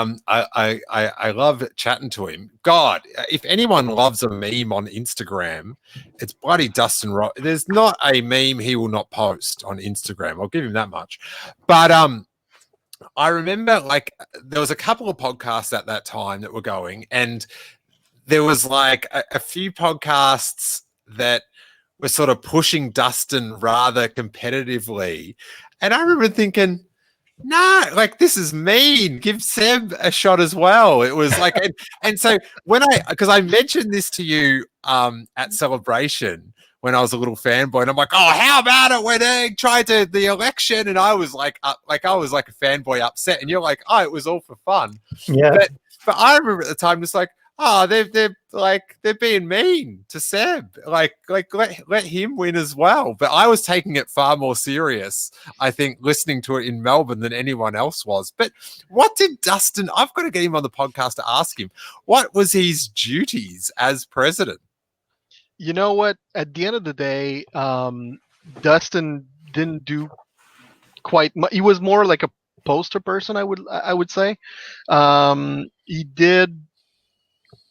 love chatting to him. God, if anyone loves a meme on Instagram, it's bloody Dustin There's not a meme he will not post on Instagram. I'll give him that much. But I remember like there was a couple of podcasts at that time that were going, and there was like a few podcasts that were sort of pushing Dustin rather competitively. And I remember thinking, no, like this is mean. Give Seb a shot as well. It was like, and so because I mentioned this to you at Celebration when I was a little fanboy, and I'm like, oh, how about it when they tried the election? And I was like a fanboy upset, and you're like, oh, it was all for fun. Yeah. But I remember at the time, just like, oh, they're being mean to Seb. Like let him win as well. But I was taking it far more serious, I think, listening to it in Melbourne than anyone else was. But what did Dustin? I've got to get him on the podcast to ask him what was his duties as president. You know what? At the end of the day, Dustin didn't do quite much. He was more like a poster person, I would say. He did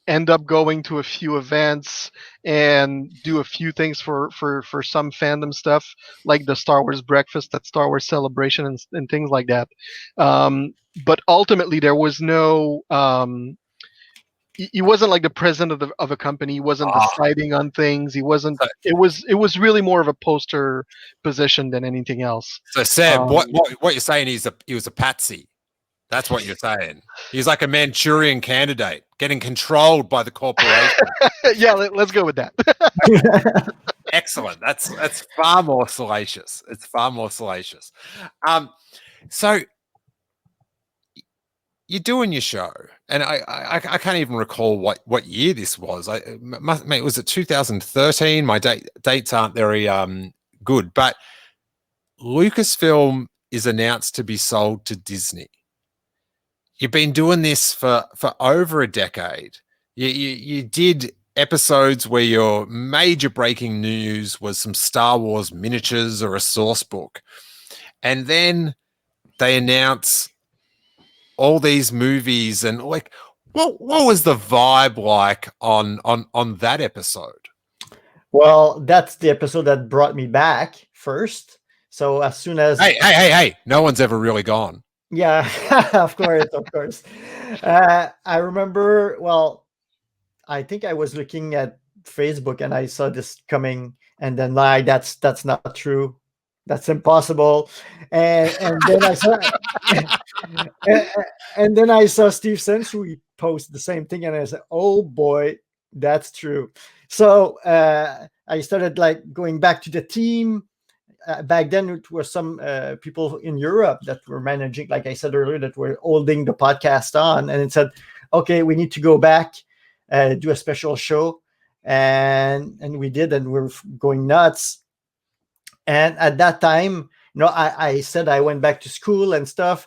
end up going to a few events and do a few things for some fandom stuff, like the Star Wars breakfast at Star Wars Celebration and things like that. But ultimately, there was no. He wasn't like the president of a company. He wasn't deciding on things. He wasn't. It was really more of a poster position than anything else. So Seb, what you're saying is he was a patsy. That's what you're saying. He's like a Manchurian candidate, getting controlled by the corporation. Yeah, let's go with that. Excellent. That's far more salacious. It's far more salacious. So you're doing your show, and I can't even recall what year this was. Mate, was it 2013? My dates aren't very good, but Lucasfilm is announced to be sold to Disney. You've been doing this for over a decade. You did episodes where your major breaking news was some Star Wars miniatures or a source book. And then they announce all these movies, and like what was the vibe like on that episode? Well, that's the episode that brought me back first. So as soon as Hey, no one's ever really gone. Yeah, of course. I remember, well, I think I was looking at Facebook and I saw this coming, and then like that's not true. That's impossible. And then I saw and then I saw Steve Sensui post the same thing, and I said, oh boy, that's true. So I started like going back to the team. Back then, it was some people in Europe that were managing, like I said earlier, that were holding the podcast on, and it said, "Okay, we need to go back, do a special show," and we did, and we're going nuts. And at that time, I said I went back to school and stuff,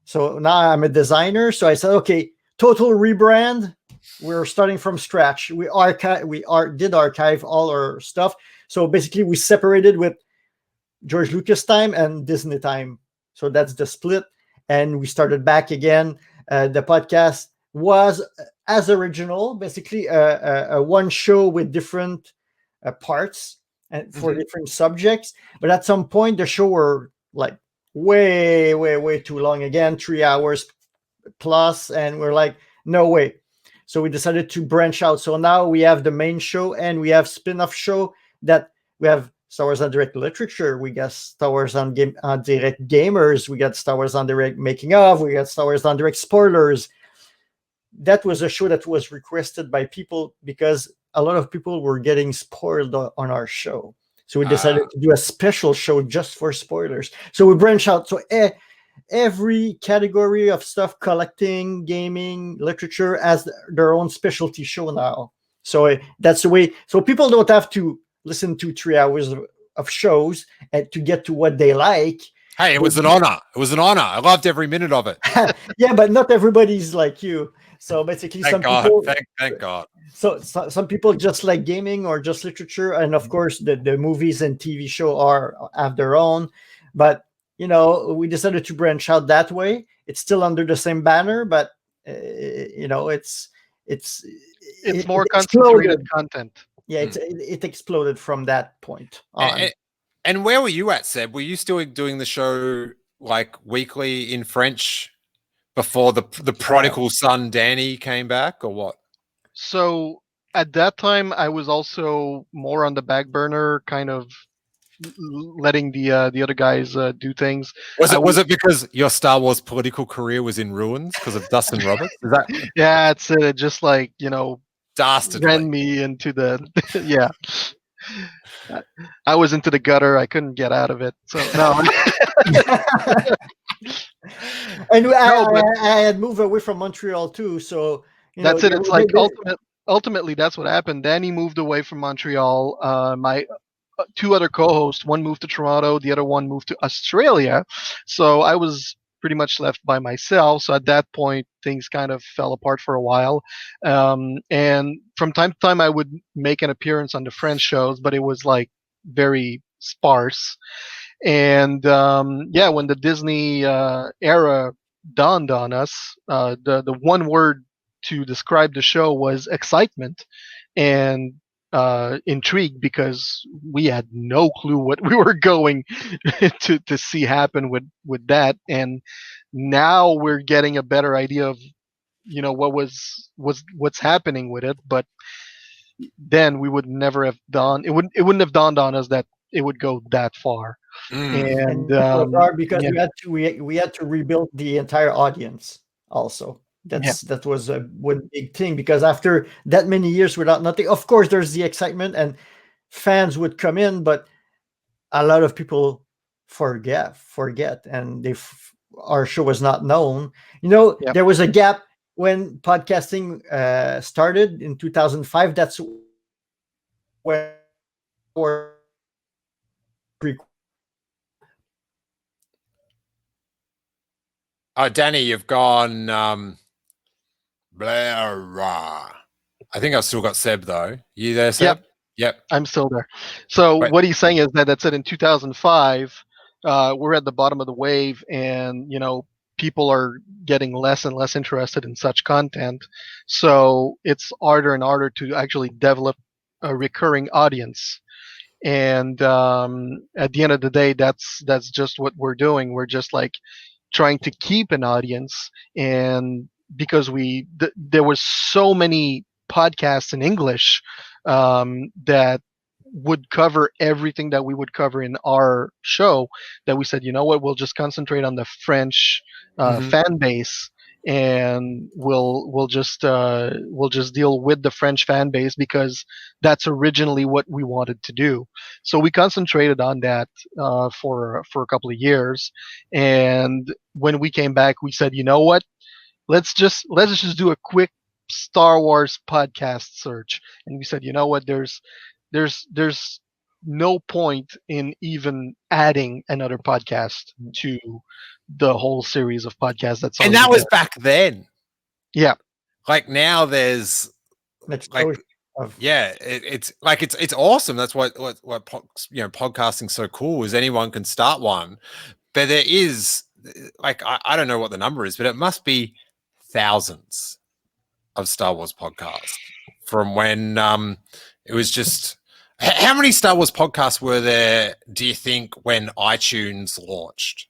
so now I'm a designer. So I said, "Okay, total rebrand. We're starting from scratch. We did archive all our stuff. So basically, we separated with George Lucas time and Disney time. So that's the split. And we started back again. The podcast was as original, basically a one show with different parts and for different subjects. But at some point, the show were like way too long again, 3 hours plus. And we're like, no way. So we decided to branch out. So now we have the main show and we have spin-off show that we have Star Wars on Direct Literature, we got Star Wars on Direct Gamers, we got Star Wars on Direct Making of, we got Star Wars on Direct Spoilers. That was a show that was requested by people because a lot of people were getting spoiled on our show. So we decided to do a special show just for spoilers. So we branch out. So every category of stuff, collecting, gaming, literature, has their own specialty show now. So that's the way. So people don't have to listen to 3 hours of shows and to get to what they like. Hey, it was an honor. It was an honor. I loved every minute of it. Yeah, but not everybody's like you. So basically, Thank God. So some people just like gaming or just literature, and of course, the movies and TV show have their own. But we decided to branch out that way. It's still under the same banner, but it's more concentrated content. Yeah, it exploded from that point on. And where were you at, Seb? Were you still doing the show like weekly in French before the prodigal son Dany came back, or what? So at that time, I was also more on the back burner, kind of letting the other guys do things. Was I it because your Star Wars political career was in ruins because of Dustin Roberts? Is that Yeah, it's just like dastardly? ran me into the yeah. I was into the gutter. I couldn't get out of it. So no, And no, but I had moved away from Montreal too, so that's it. there It's were like ultimately that's what happened. Danny moved away from Montreal. My two other co-hosts, one moved to Toronto, the other one moved to Australia. So I was pretty much left by myself. So at that point, things kind of fell apart for a while. And from time to time, I would make an appearance on the French shows, but it was like very sparse. And yeah, when the Disney era dawned on us, the one word to describe the show was excitement and intrigue, because we had no clue what we were going to see happen with that. And now we're getting a better idea of what's happening with it. But then we would never have done it wouldn't have dawned on us that it would go that far. Mm. And and it was hard because yeah, we had to rebuild the entire audience also. yeah, That was a one big thing, because after that many years without nothing, of course there's the excitement and fans would come in, but a lot of people forget, and our show was not known. yeah. There was a gap when podcasting started in 2005. That's when our Oh, Danny, you've gone blah, rah. I think I've still got Seb though. You there, Seb? Yep, Yep. I'm still there. So Wait. what he's saying is that's it. In 2005, we're at the bottom of the wave, and people are getting less and less interested in such content. So it's harder and harder to actually develop a recurring audience. And at the end of the day, that's just what we're doing. We're just like trying to keep an audience. And because there was so many podcasts in English that would cover everything that we would cover in our show, that we said, you know what, we'll just concentrate on the French Mhm. fan base, and we'll just deal with the French fan base, because that's originally what we wanted to do. So we concentrated on that for a couple of years. And when we came back, we said, you know what, let's just do a quick Star Wars podcast search. And we said, you know what, there's no point in even adding another podcast to the whole series of podcasts that's And already that was there. back then. Yeah, Like now there's an like explosion of it's like it's awesome. That's what podcasting's so cool, is anyone can start one. But there is like I don't know what the number is, but it must be thousands of Star Wars podcasts from when it was just how many Star Wars podcasts were there, do you think, when iTunes launched?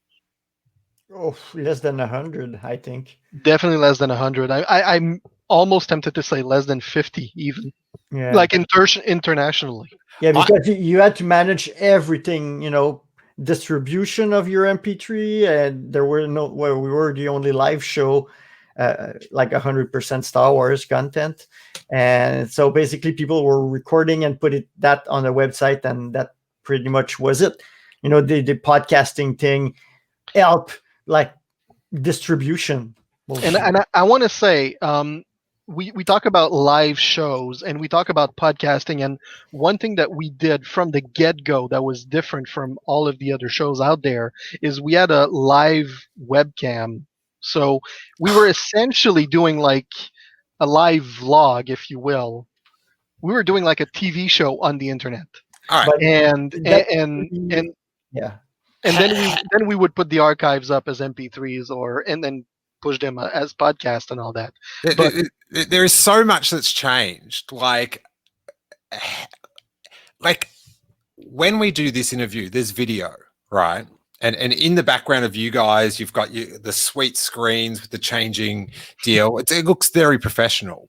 less than 100, I think. definitely less than 100. I'm almost tempted to say less than 50 even, Yeah. like internationally. Yeah, because you had to manage everything, distribution of your MP3, and there were no, well, we were the only live show, like 100% Star Wars content. And so basically people were recording and put that on the website, and that pretty much was it. The podcasting thing helped like distribution. And I want to say, we talk about live shows and we talk about podcasting, and one thing that we did from the get-go that was different from all of the other shows out there is we had a live webcam. So we were essentially doing like a live vlog, if you will. We were doing like a TV show on the internet. All right. But and that's and pretty- and yeah. and then we would put the archives up as MP3s, and then push them as podcast and all that. But There is so much that's changed. Like when we do this interview, there's video, right? And in the background of you guys, you've got the sweet screens with the changing deal. It looks very professional.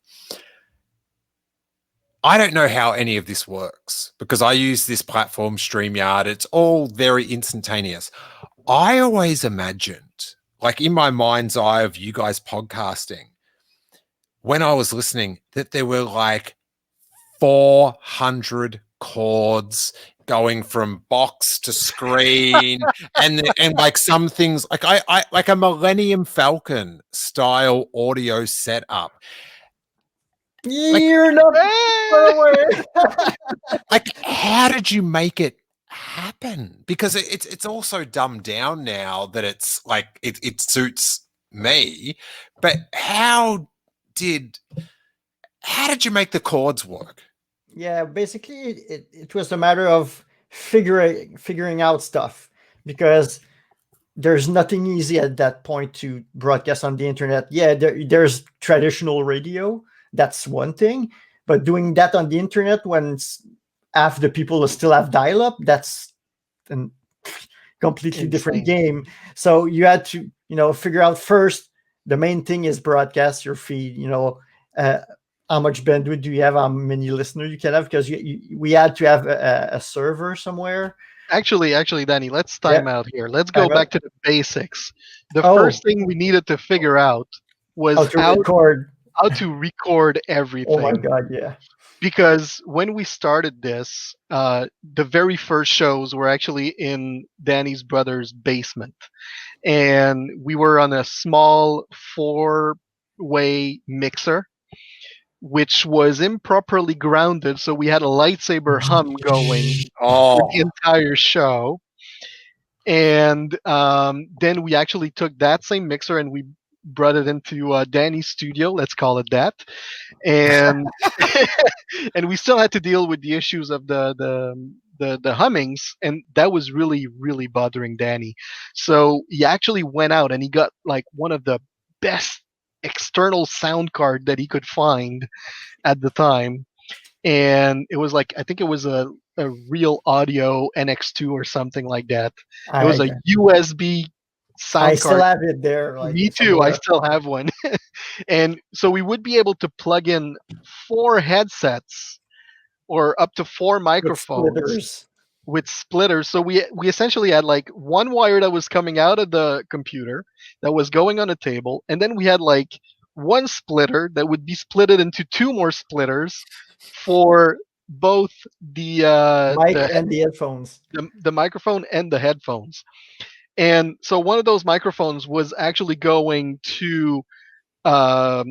I don't know how any of this works because I use this platform, StreamYard. It's all very instantaneous. I always imagined, like in my mind's eye of you guys podcasting, when I was listening, that there were like 400 chords going from box to screen and like some things like I like a Millennium Falcon style audio setup. You're not far away. Like, how did you make it happen? Because it's also dumbed down now that it's like it suits me. But how did you make the chords work? Yeah, basically it was a matter of figuring out stuff, because there's nothing easy at that point to broadcast on the internet. Yeah, there's traditional radio, that's one thing, but doing that on the internet when half the people still have dial-up, that's a completely different game. So you had to, figure out first, the main thing is broadcast your feed, how much bandwidth do you have, how many listeners you can have, because we had to have a server somewhere. Actually, Dany, let's time out here. Let's go back to the basics. The first thing we needed to figure out was how to record everything. Oh my God, yeah. Because when we started this, the very first shows were actually in Dany's brother's basement. And we were on a small 4-way mixer, which was improperly grounded, so we had a lightsaber hum going for the entire show. And then we actually took that same mixer and we brought it into Dany's studio, let's call it that. And and we still had to deal with the issues of the hummings, and that was really, really bothering Dany. So he actually went out and he got like one of the best external sound card that he could find at the time, and it was like, I think it was a Real Audio NX2 or something like that. It was a USB sound card. I still have it there. Like, me too. I still have one. And so we would be able to plug in 4 headsets or up to 4 microphones with splitters. So we essentially had like one wire that was coming out of the computer that was going on a table, and then we had like one splitter that would be splitted into 2 more splitters for both the mic and the headphones, the microphone and the headphones. And so one of those microphones was actually going to a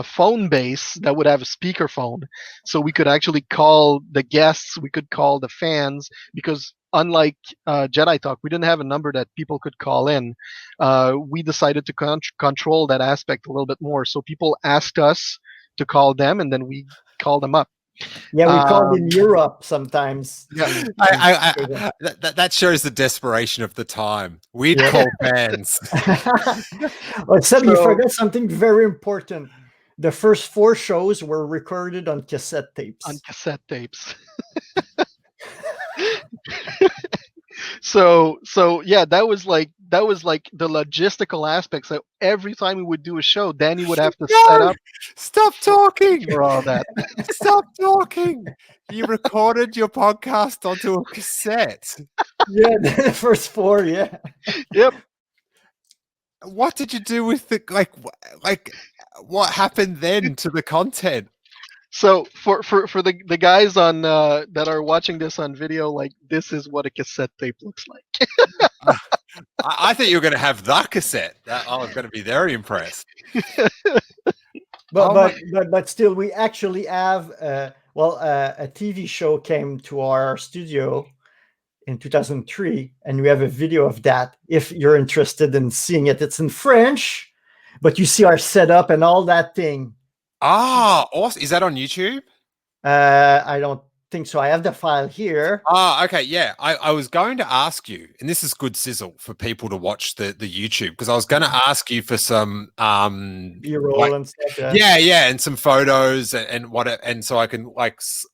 phone base that would have a speakerphone, so we could actually call the guests, we could call the fans, because unlike Jedi Talk, we didn't have a number that people could call in. We decided to control that aspect a little bit more, so people asked us to call them and then we called them up. Yeah, we called in Europe sometimes. Yeah, that shows the desperation of the time. We'd call fans. Well, Seb, you forgot something very important. The first 4 shows were recorded on cassette tapes. So yeah, that was like the logistical aspect. So every time we would do a show, Dany would have to set up. Stop talking for all that. Stop talking. You recorded your podcast onto a cassette. Yeah, the first 4. Yeah. Yep. What did you do with the like? What happened then to the content? So for the guys on that are watching this on video, like, this is what a cassette tape looks like. I thought you were going to have the cassette. I was going to be very impressed. But still, we actually have a TV show came to our studio in 2003, and we have a video of that. If you're interested in seeing it, it's in French, but you see our setup and all that thing. Ah, awesome. Is that on YouTube? I don't think so. I have the file here. Ah, okay. Yeah. I was going to ask you, and this is good sizzle for people to watch the YouTube, because I was going to ask you for some B-roll and stuff. Yeah, and some photos and so I can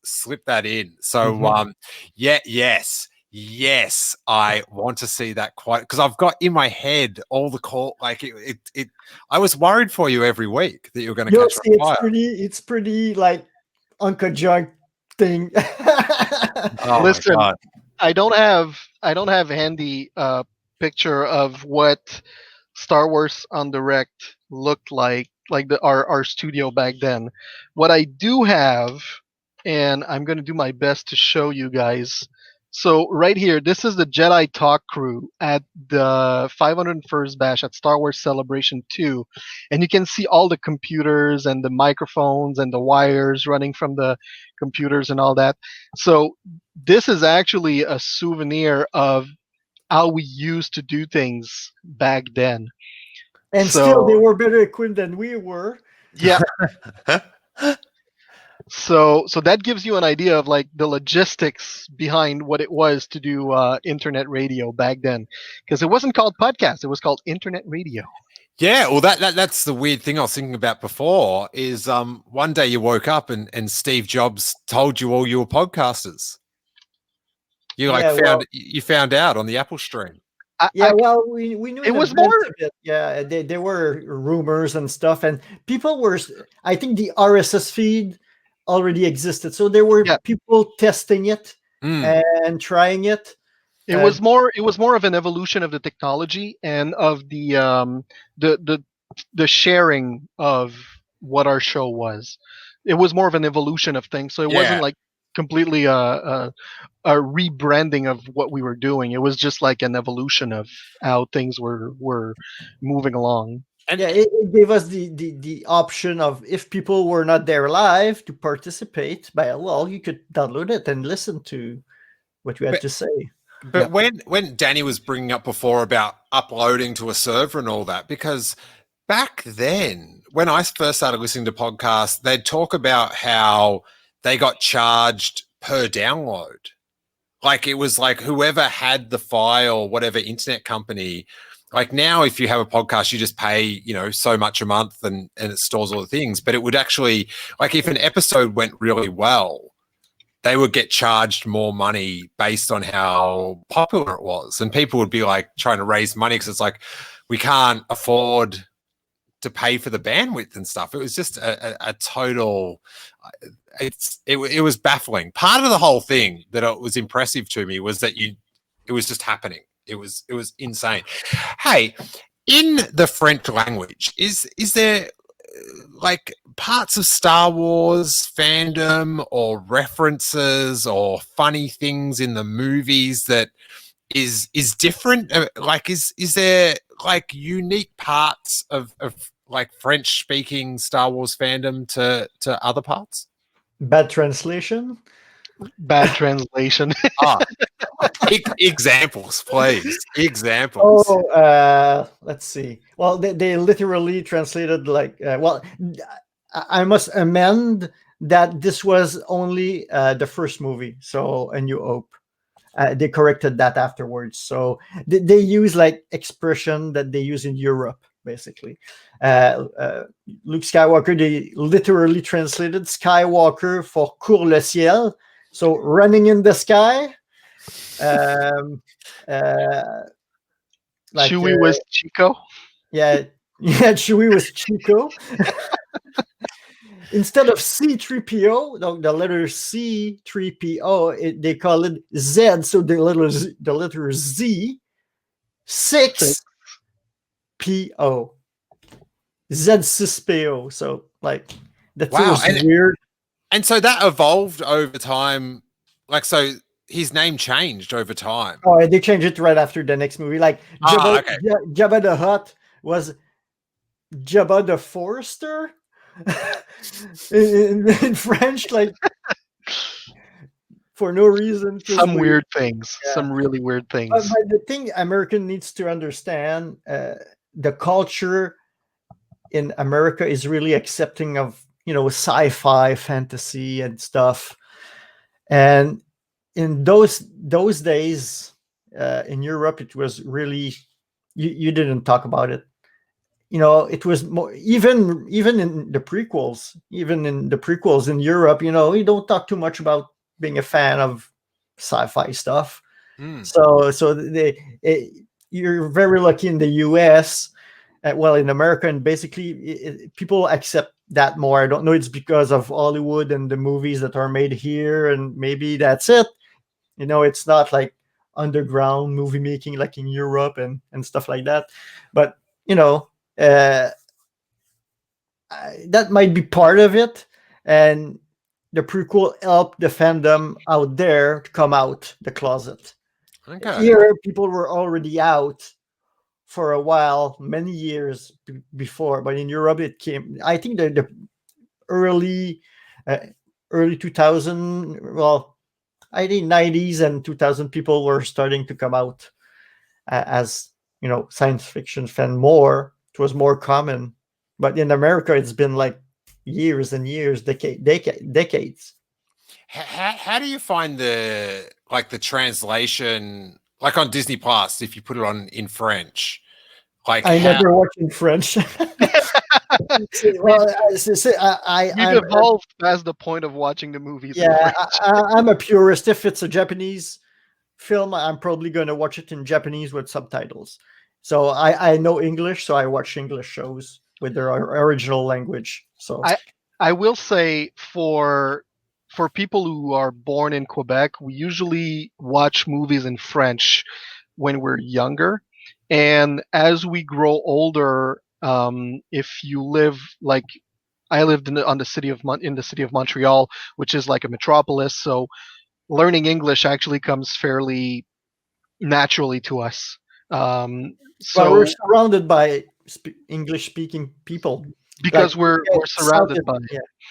slip that in. So yes. Yes, I want to see that quite because I've got in my head all the call. Like it. I was worried for you every week that you were going to You'll catch see, on fire. it's pretty like Uncle Junk thing. Oh Listen, my god! I don't have handy picture of what Star Wars on Direct looked like our studio back then. What I do have, and I'm going to do my best to show you guys. So right here, this is the Jedi Talk crew at the 501st Bash at Star Wars Celebration 2, and you can see all the computers and the microphones and the wires running from the computers and all that. So this is actually a souvenir of how we used to do things back then. And still, they were better equipped than we were. Yeah. So that gives you an idea of like the logistics behind what it was to do internet radio back then, because it wasn't called podcast; it was called internet radio. Yeah, well, that's the weird thing I was thinking about before. Is one day you woke up and Steve Jobs told you all you were podcasters. You you found out on the Apple stream. Well, we knew it was advance more. a bit. Yeah, there were rumors and stuff, and people were. I think the RSS feed already existed, so there were people testing it and trying it. It was more of an evolution of the technology and of the sharing of what our show was. It was more of an evolution of things, so it wasn't like completely a rebranding of what we were doing. It was just like an evolution of how things were moving along. And it gave us the option of, if people were not there live, to participate. You could download it and listen to what you had to say. But when Dany was bringing up before about uploading to a server and all that, because back then, when I first started listening to podcasts, they'd talk about how they got charged per download. Like it was like whoever had the file, whatever internet company. Like now, if you have a podcast, you just pay, so much a month and it stores all the things. But it would actually, like if an episode went really well, they would get charged more money based on how popular it was. And people would be like trying to raise money because it's like, we can't afford to pay for the bandwidth and stuff. It was just a total, it was baffling. Part of the whole thing that it was impressive to me was that it was just happening. It was insane. Hey, in the French language, is there like parts of Star Wars fandom or references or funny things in the movies that is different? Like, is there like unique parts of like French speaking Star Wars fandom to other parts? Bad translation. Examples, please. Examples. Let's see. Well, they literally translated like. I must amend that this was only the first movie. So, A New Hope. They corrected that afterwards. So they use like expression that they use in Europe, basically. Luke Skywalker, they literally translated Skywalker for court le ciel, so running in the sky. Like Chewie was Chico. Yeah, Chewie was Chico. Instead of C-3PO, the letter C-3PO, they call it Z. So the letter Z, 6-PO. Z-6PO. So like that was weird. And so that evolved over time. Like, so his name changed over time. Oh, they changed it right after the next movie. Like Jabba the Hutt was Jabba the Forester. in French, like for no reason. Some weird things. Some really weird things. But the thing American needs to understand, the culture in America is really accepting of sci-fi, fantasy, and stuff. And in those days, in Europe, it was really you didn't talk about it. It was more, even in the prequels, in Europe, you don't talk too much about being a fan of sci-fi stuff. Mm. So you're very lucky in the U.S. Well, in America, and basically people accept that more. I don't know. It's because of Hollywood and the movies that are made here, and maybe that's it. It's not like underground movie making like in Europe and stuff like that. But uh, that might be part of it, and the prequel helped the fandom out there to come out the closet. Okay. Here, people were already out for a while, many years before, but in Europe, it came. I think the early, uh, early 2000. Well, I think 90s and 2000 people were starting to come out as science fiction fan more. It was more common, but in America, it's been like years and years, decades. How do you find the translation, like on Disney Plus, if you put it on in French? Like I how, never watched in French. Well, We've I'm evolved past the point of watching the movies in yeah, French. I'm a purist. If it's a Japanese film, I'm probably going to watch it in Japanese with subtitles. So I know English, so I watch English shows with their original language. So I will say for people who are born in Quebec, we usually watch movies in French when we're younger, and as we grow older, if you live like I lived in the city of Montreal, which is like a metropolis, so learning English actually comes fairly naturally to us. well, we're So surrounded by English speaking people. Like because we're surrounded by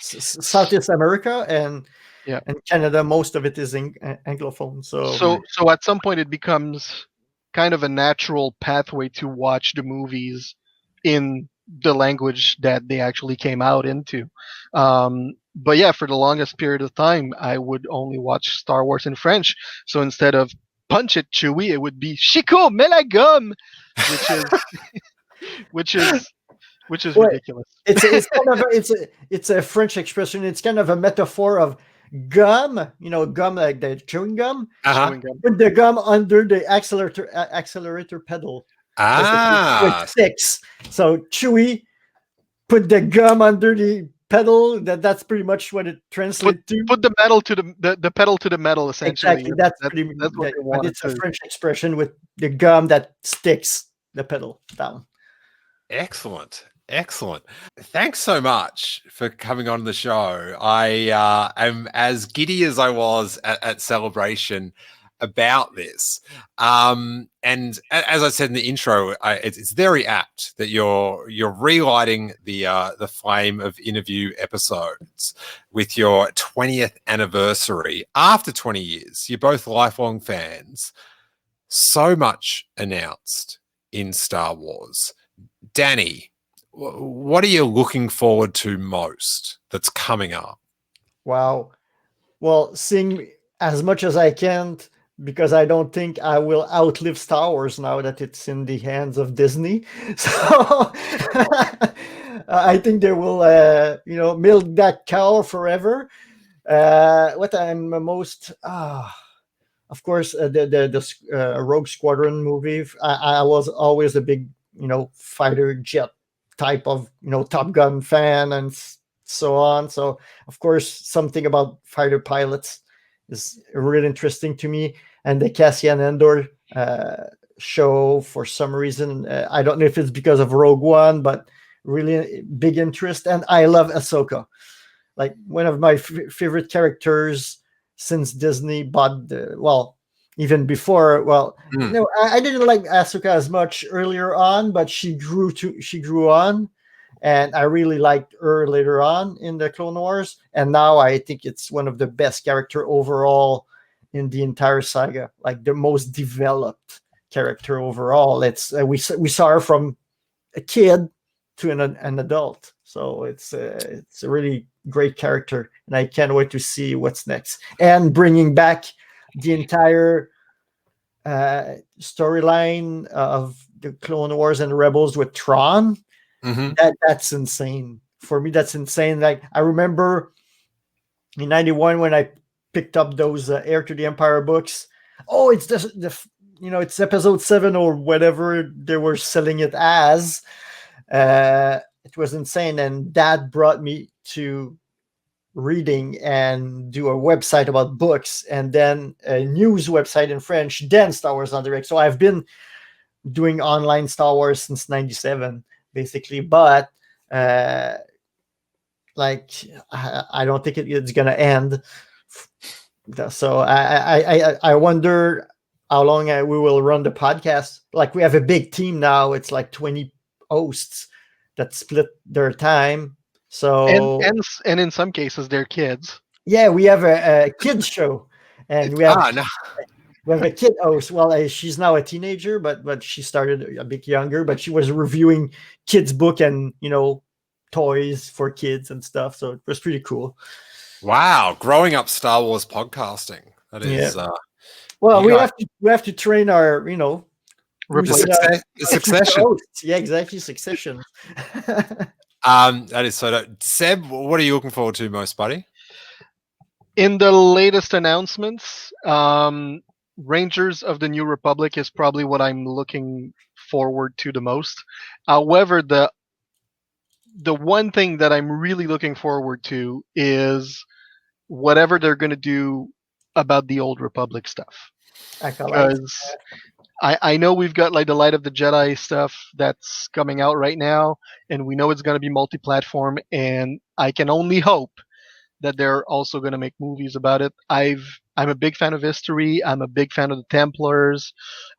Southeast America and yeah. Canada, most of it is Anglophone. So So at some point it becomes kind of a natural pathway to watch the movies in the language that they actually came out into. But yeah, for the longest period of time, I would only watch Star Wars in French. So instead of punch it, Chewie, it would be Chico, mets la gomme, which is which is well, ridiculous. it's kind of it's a French expression. It's kind of a metaphor of gum. Gum like the chewing gum. uh-huh. Chewing gum. Put the gum under the accelerator pedal. It sticks. So Chewy put the gum under the pedal. That's pretty much what it translates to. Put the metal to the pedal to the metal, essentially. Exactly. That's what they but wanted it's a to. French expression with the gum that sticks the pedal down. Excellent. Thanks so much for coming on the show. I am as giddy as I was at Celebration about this. And as I said in the intro, it's very apt that you're relighting the flame of interview episodes with your 20th anniversary after 20 years. You're both lifelong fans. So much announced in Star Wars. Dany, what are you looking forward to most that's coming up? Wow. Well, seeing as much as I can, because I don't think I will outlive Star Wars now that it's in the hands of Disney. So I think they will, milk that cow forever. What I'm most, of course, the Rogue Squadron movie. I was always a big, fighter jet type of, Top Gun fan and so on. So, of course, something about fighter pilots is really interesting to me. And the Cassian Andor show, for some reason, I don't know if it's because of Rogue One, but really big interest. And I love Ahsoka, like one of my favorite characters since Disney bought even before. Well, I didn't like Ahsoka as much earlier on, but she grew on, and I really liked her later on in the Clone Wars. And now I think it's one of the best character overall in the entire saga, like the most developed character overall. It's we saw her from a kid to an adult, so it's a really great character, and I can't wait to see what's next. And bringing back the entire storyline of the Clone Wars and Rebels with Tron. That's insane. For me, that's insane. Like, I remember in '91 when I picked up those Heir to the Empire books, oh, it's it's episode 7 or whatever they were selling it as. It was insane, and that brought me to reading and do a website about books, and then a news website in French, then Star Wars on Direct. So I've been doing online Star Wars since '97, basically. But I don't think it's gonna end. So I wonder how long we will run the podcast. Like, we have a big team now. It's like 20 hosts that split their time. So and in some cases they're kids. yeah, we have a kids show, and we have no. we have a kid host. Well, she's now a teenager, but she started a bit younger. But she was reviewing kids' book and toys for kids and stuff. So it was pretty cool. Wow, growing up Star Wars podcasting. That is well, we have to train our the succession. Yeah, exactly, succession. That is so dope. Seb, what are you looking forward to most, buddy? In the latest announcements, Rangers of the New Republic is probably what I'm looking forward to the most. However, the one thing that I'm really looking forward to is whatever they're going to do about the Old Republic stuff. Because I know we've got like the Light of the Jedi stuff that's coming out right now, and we know it's going to be multi-platform, and I can only hope that they're also going to make movies about it. I'm a big fan of history. I'm a big fan of the Templars.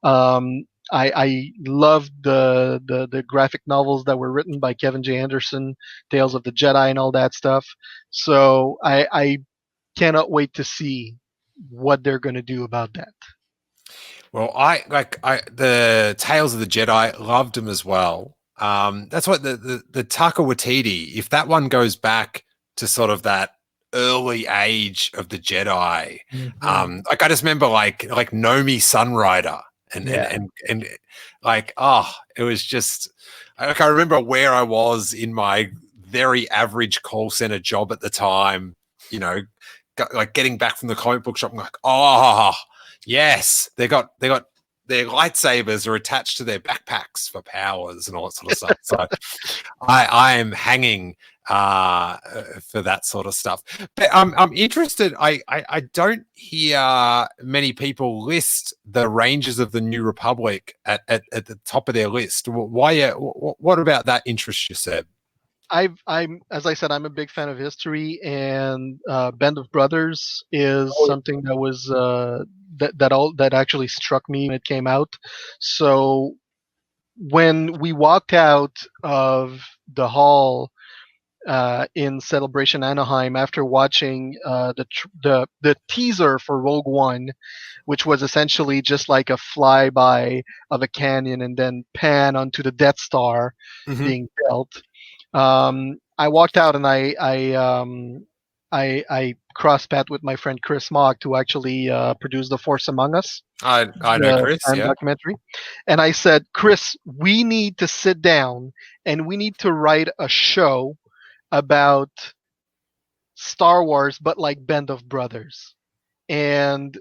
I love the graphic novels that were written by Kevin J. Anderson, Tales of the Jedi, and all that stuff. So I cannot wait to see what they're going to do about that. Well, the Tales of the Jedi, loved them as well. That's what the Taika Waititi, if that one goes back to sort of that early age of the Jedi, I just remember like Nomi Sunrider and it was just like, I remember where I was in my very average call center job at the time, getting back from the comic book shop. I'm like, oh yes, they got their lightsabers are attached to their backpacks for powers and all that sort of stuff. So I am hanging for that sort of stuff. But I'm interested. I don't hear many people list the Rangers of the New Republic at the top of their list. Why? What about that interests you, Seb? I'm as I said, I'm a big fan of history, and Band of Brothers is something that was that actually struck me when it came out. So when we walked out of the hall in Celebration Anaheim after watching the teaser for Rogue One, which was essentially just like a flyby of a canyon and then pan onto the Death Star being built. I walked out and I crossed path with my friend Chris Mock, who actually produced The Force Among Us. I know Chris, yeah. Documentary. And I said, Chris, we need to sit down and we need to write a show about Star Wars, but like Band of Brothers. And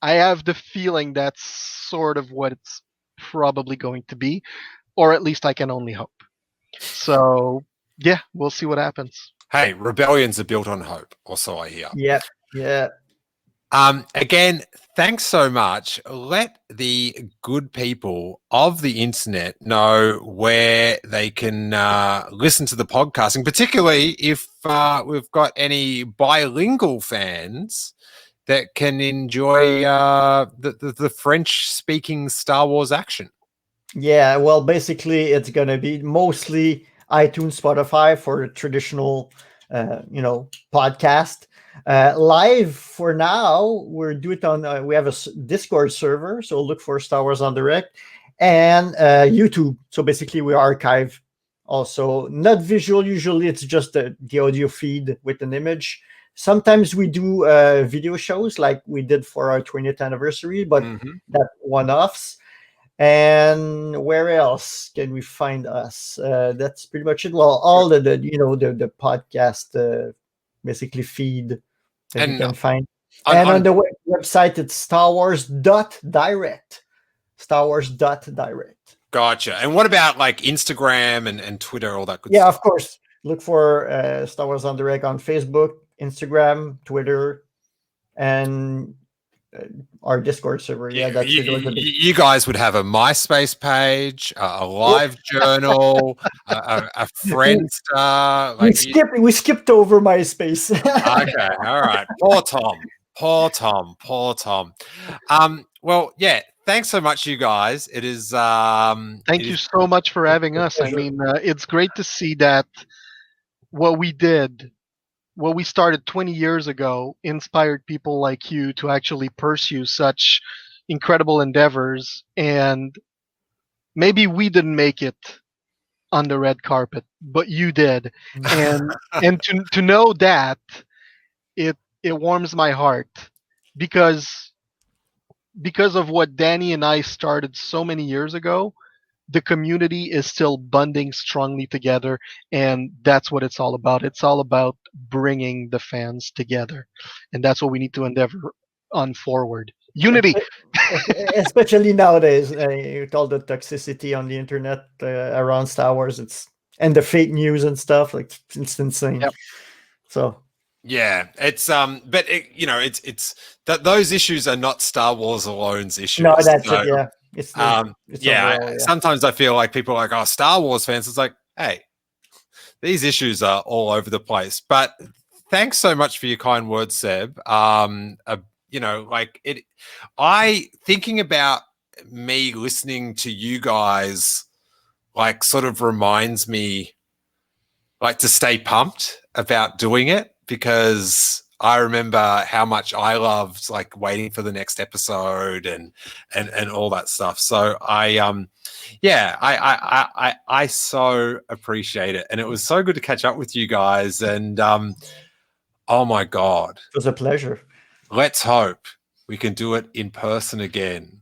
I have the feeling that's sort of what it's probably going to be, or at least I can only hope. So yeah, we'll see what happens. Hey, rebellions are built on hope, or so I hear. Yeah. Again, thanks so much. Let the good people of the internet know where they can listen to the podcasting, particularly if we've got any bilingual fans that can enjoy the French-speaking Star Wars action. Yeah, well, basically, it's going to be mostly iTunes, Spotify for traditional, podcast. Live for now, we're doing it on. We have a Discord server, so look for Star Wars on Direct, and YouTube. So basically, we archive also, not visual. Usually, it's just the audio feed with an image. Sometimes we do video shows like we did for our 20th anniversary, but that one-offs. And where else can we find us? That's pretty much it. Well, all the podcast basically feed that you can find. And on the website, it's starwars.direct. Starwars.direct. Gotcha. And what about like Instagram and Twitter, all that good Yeah, stuff? of course. Look for Star Wars on Direct on Facebook, Instagram, Twitter, and our Discord server. Yeah, that's You guys would have a MySpace page, a live journal, a Friendster. we Like, skipped over MySpace. okay, all right. Poor Tom. Poor Tom. Poor Tom. Well, yeah. Thanks so much, you guys. It is. Thank you so much for having us. I mean, it's great to see that what we started 20 years ago, inspired people like you to actually pursue such incredible endeavors. And maybe we didn't make it on the red carpet, but you did. And to know that, it warms my heart because of what Dany and I started so many years ago. The community is still bonding strongly together, and that's what it's all about. It's all about bringing the fans together, and that's what we need to endeavor on forward. Unity. Especially nowadays, with all the toxicity on the internet around Star Wars, and the fake news and stuff, like it's insane. Yep. So yeah, it's but it's that those issues are not Star Wars Alone's issues. No, that's it. Yeah, it's yeah. overall, Sometimes I feel like people are like, oh, Star Wars fans. It's like, hey, these issues are all over the place. But thanks so much for your kind words, Seb. Like it. Thinking about me listening to you guys, like, sort of reminds me, like, to stay pumped about doing it, because I remember how much I loved, like, waiting for the next episode and all that stuff. So I so appreciate it, and it was so good to catch up with you guys. And oh my God, it was a pleasure. Let's hope we can do it in person again.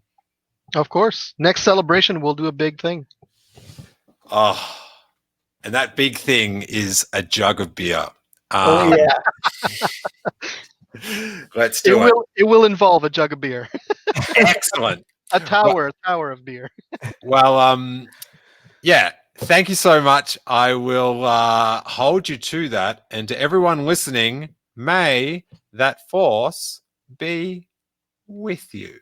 Of course, next celebration we'll do a big thing. Oh, and that big thing is a jug of beer. Oh yeah. Let's do it. It will involve a jug of beer. Excellent. A tower of beer. Well, yeah. Thank you so much. I will hold you to that. And to everyone listening, may that force be with you.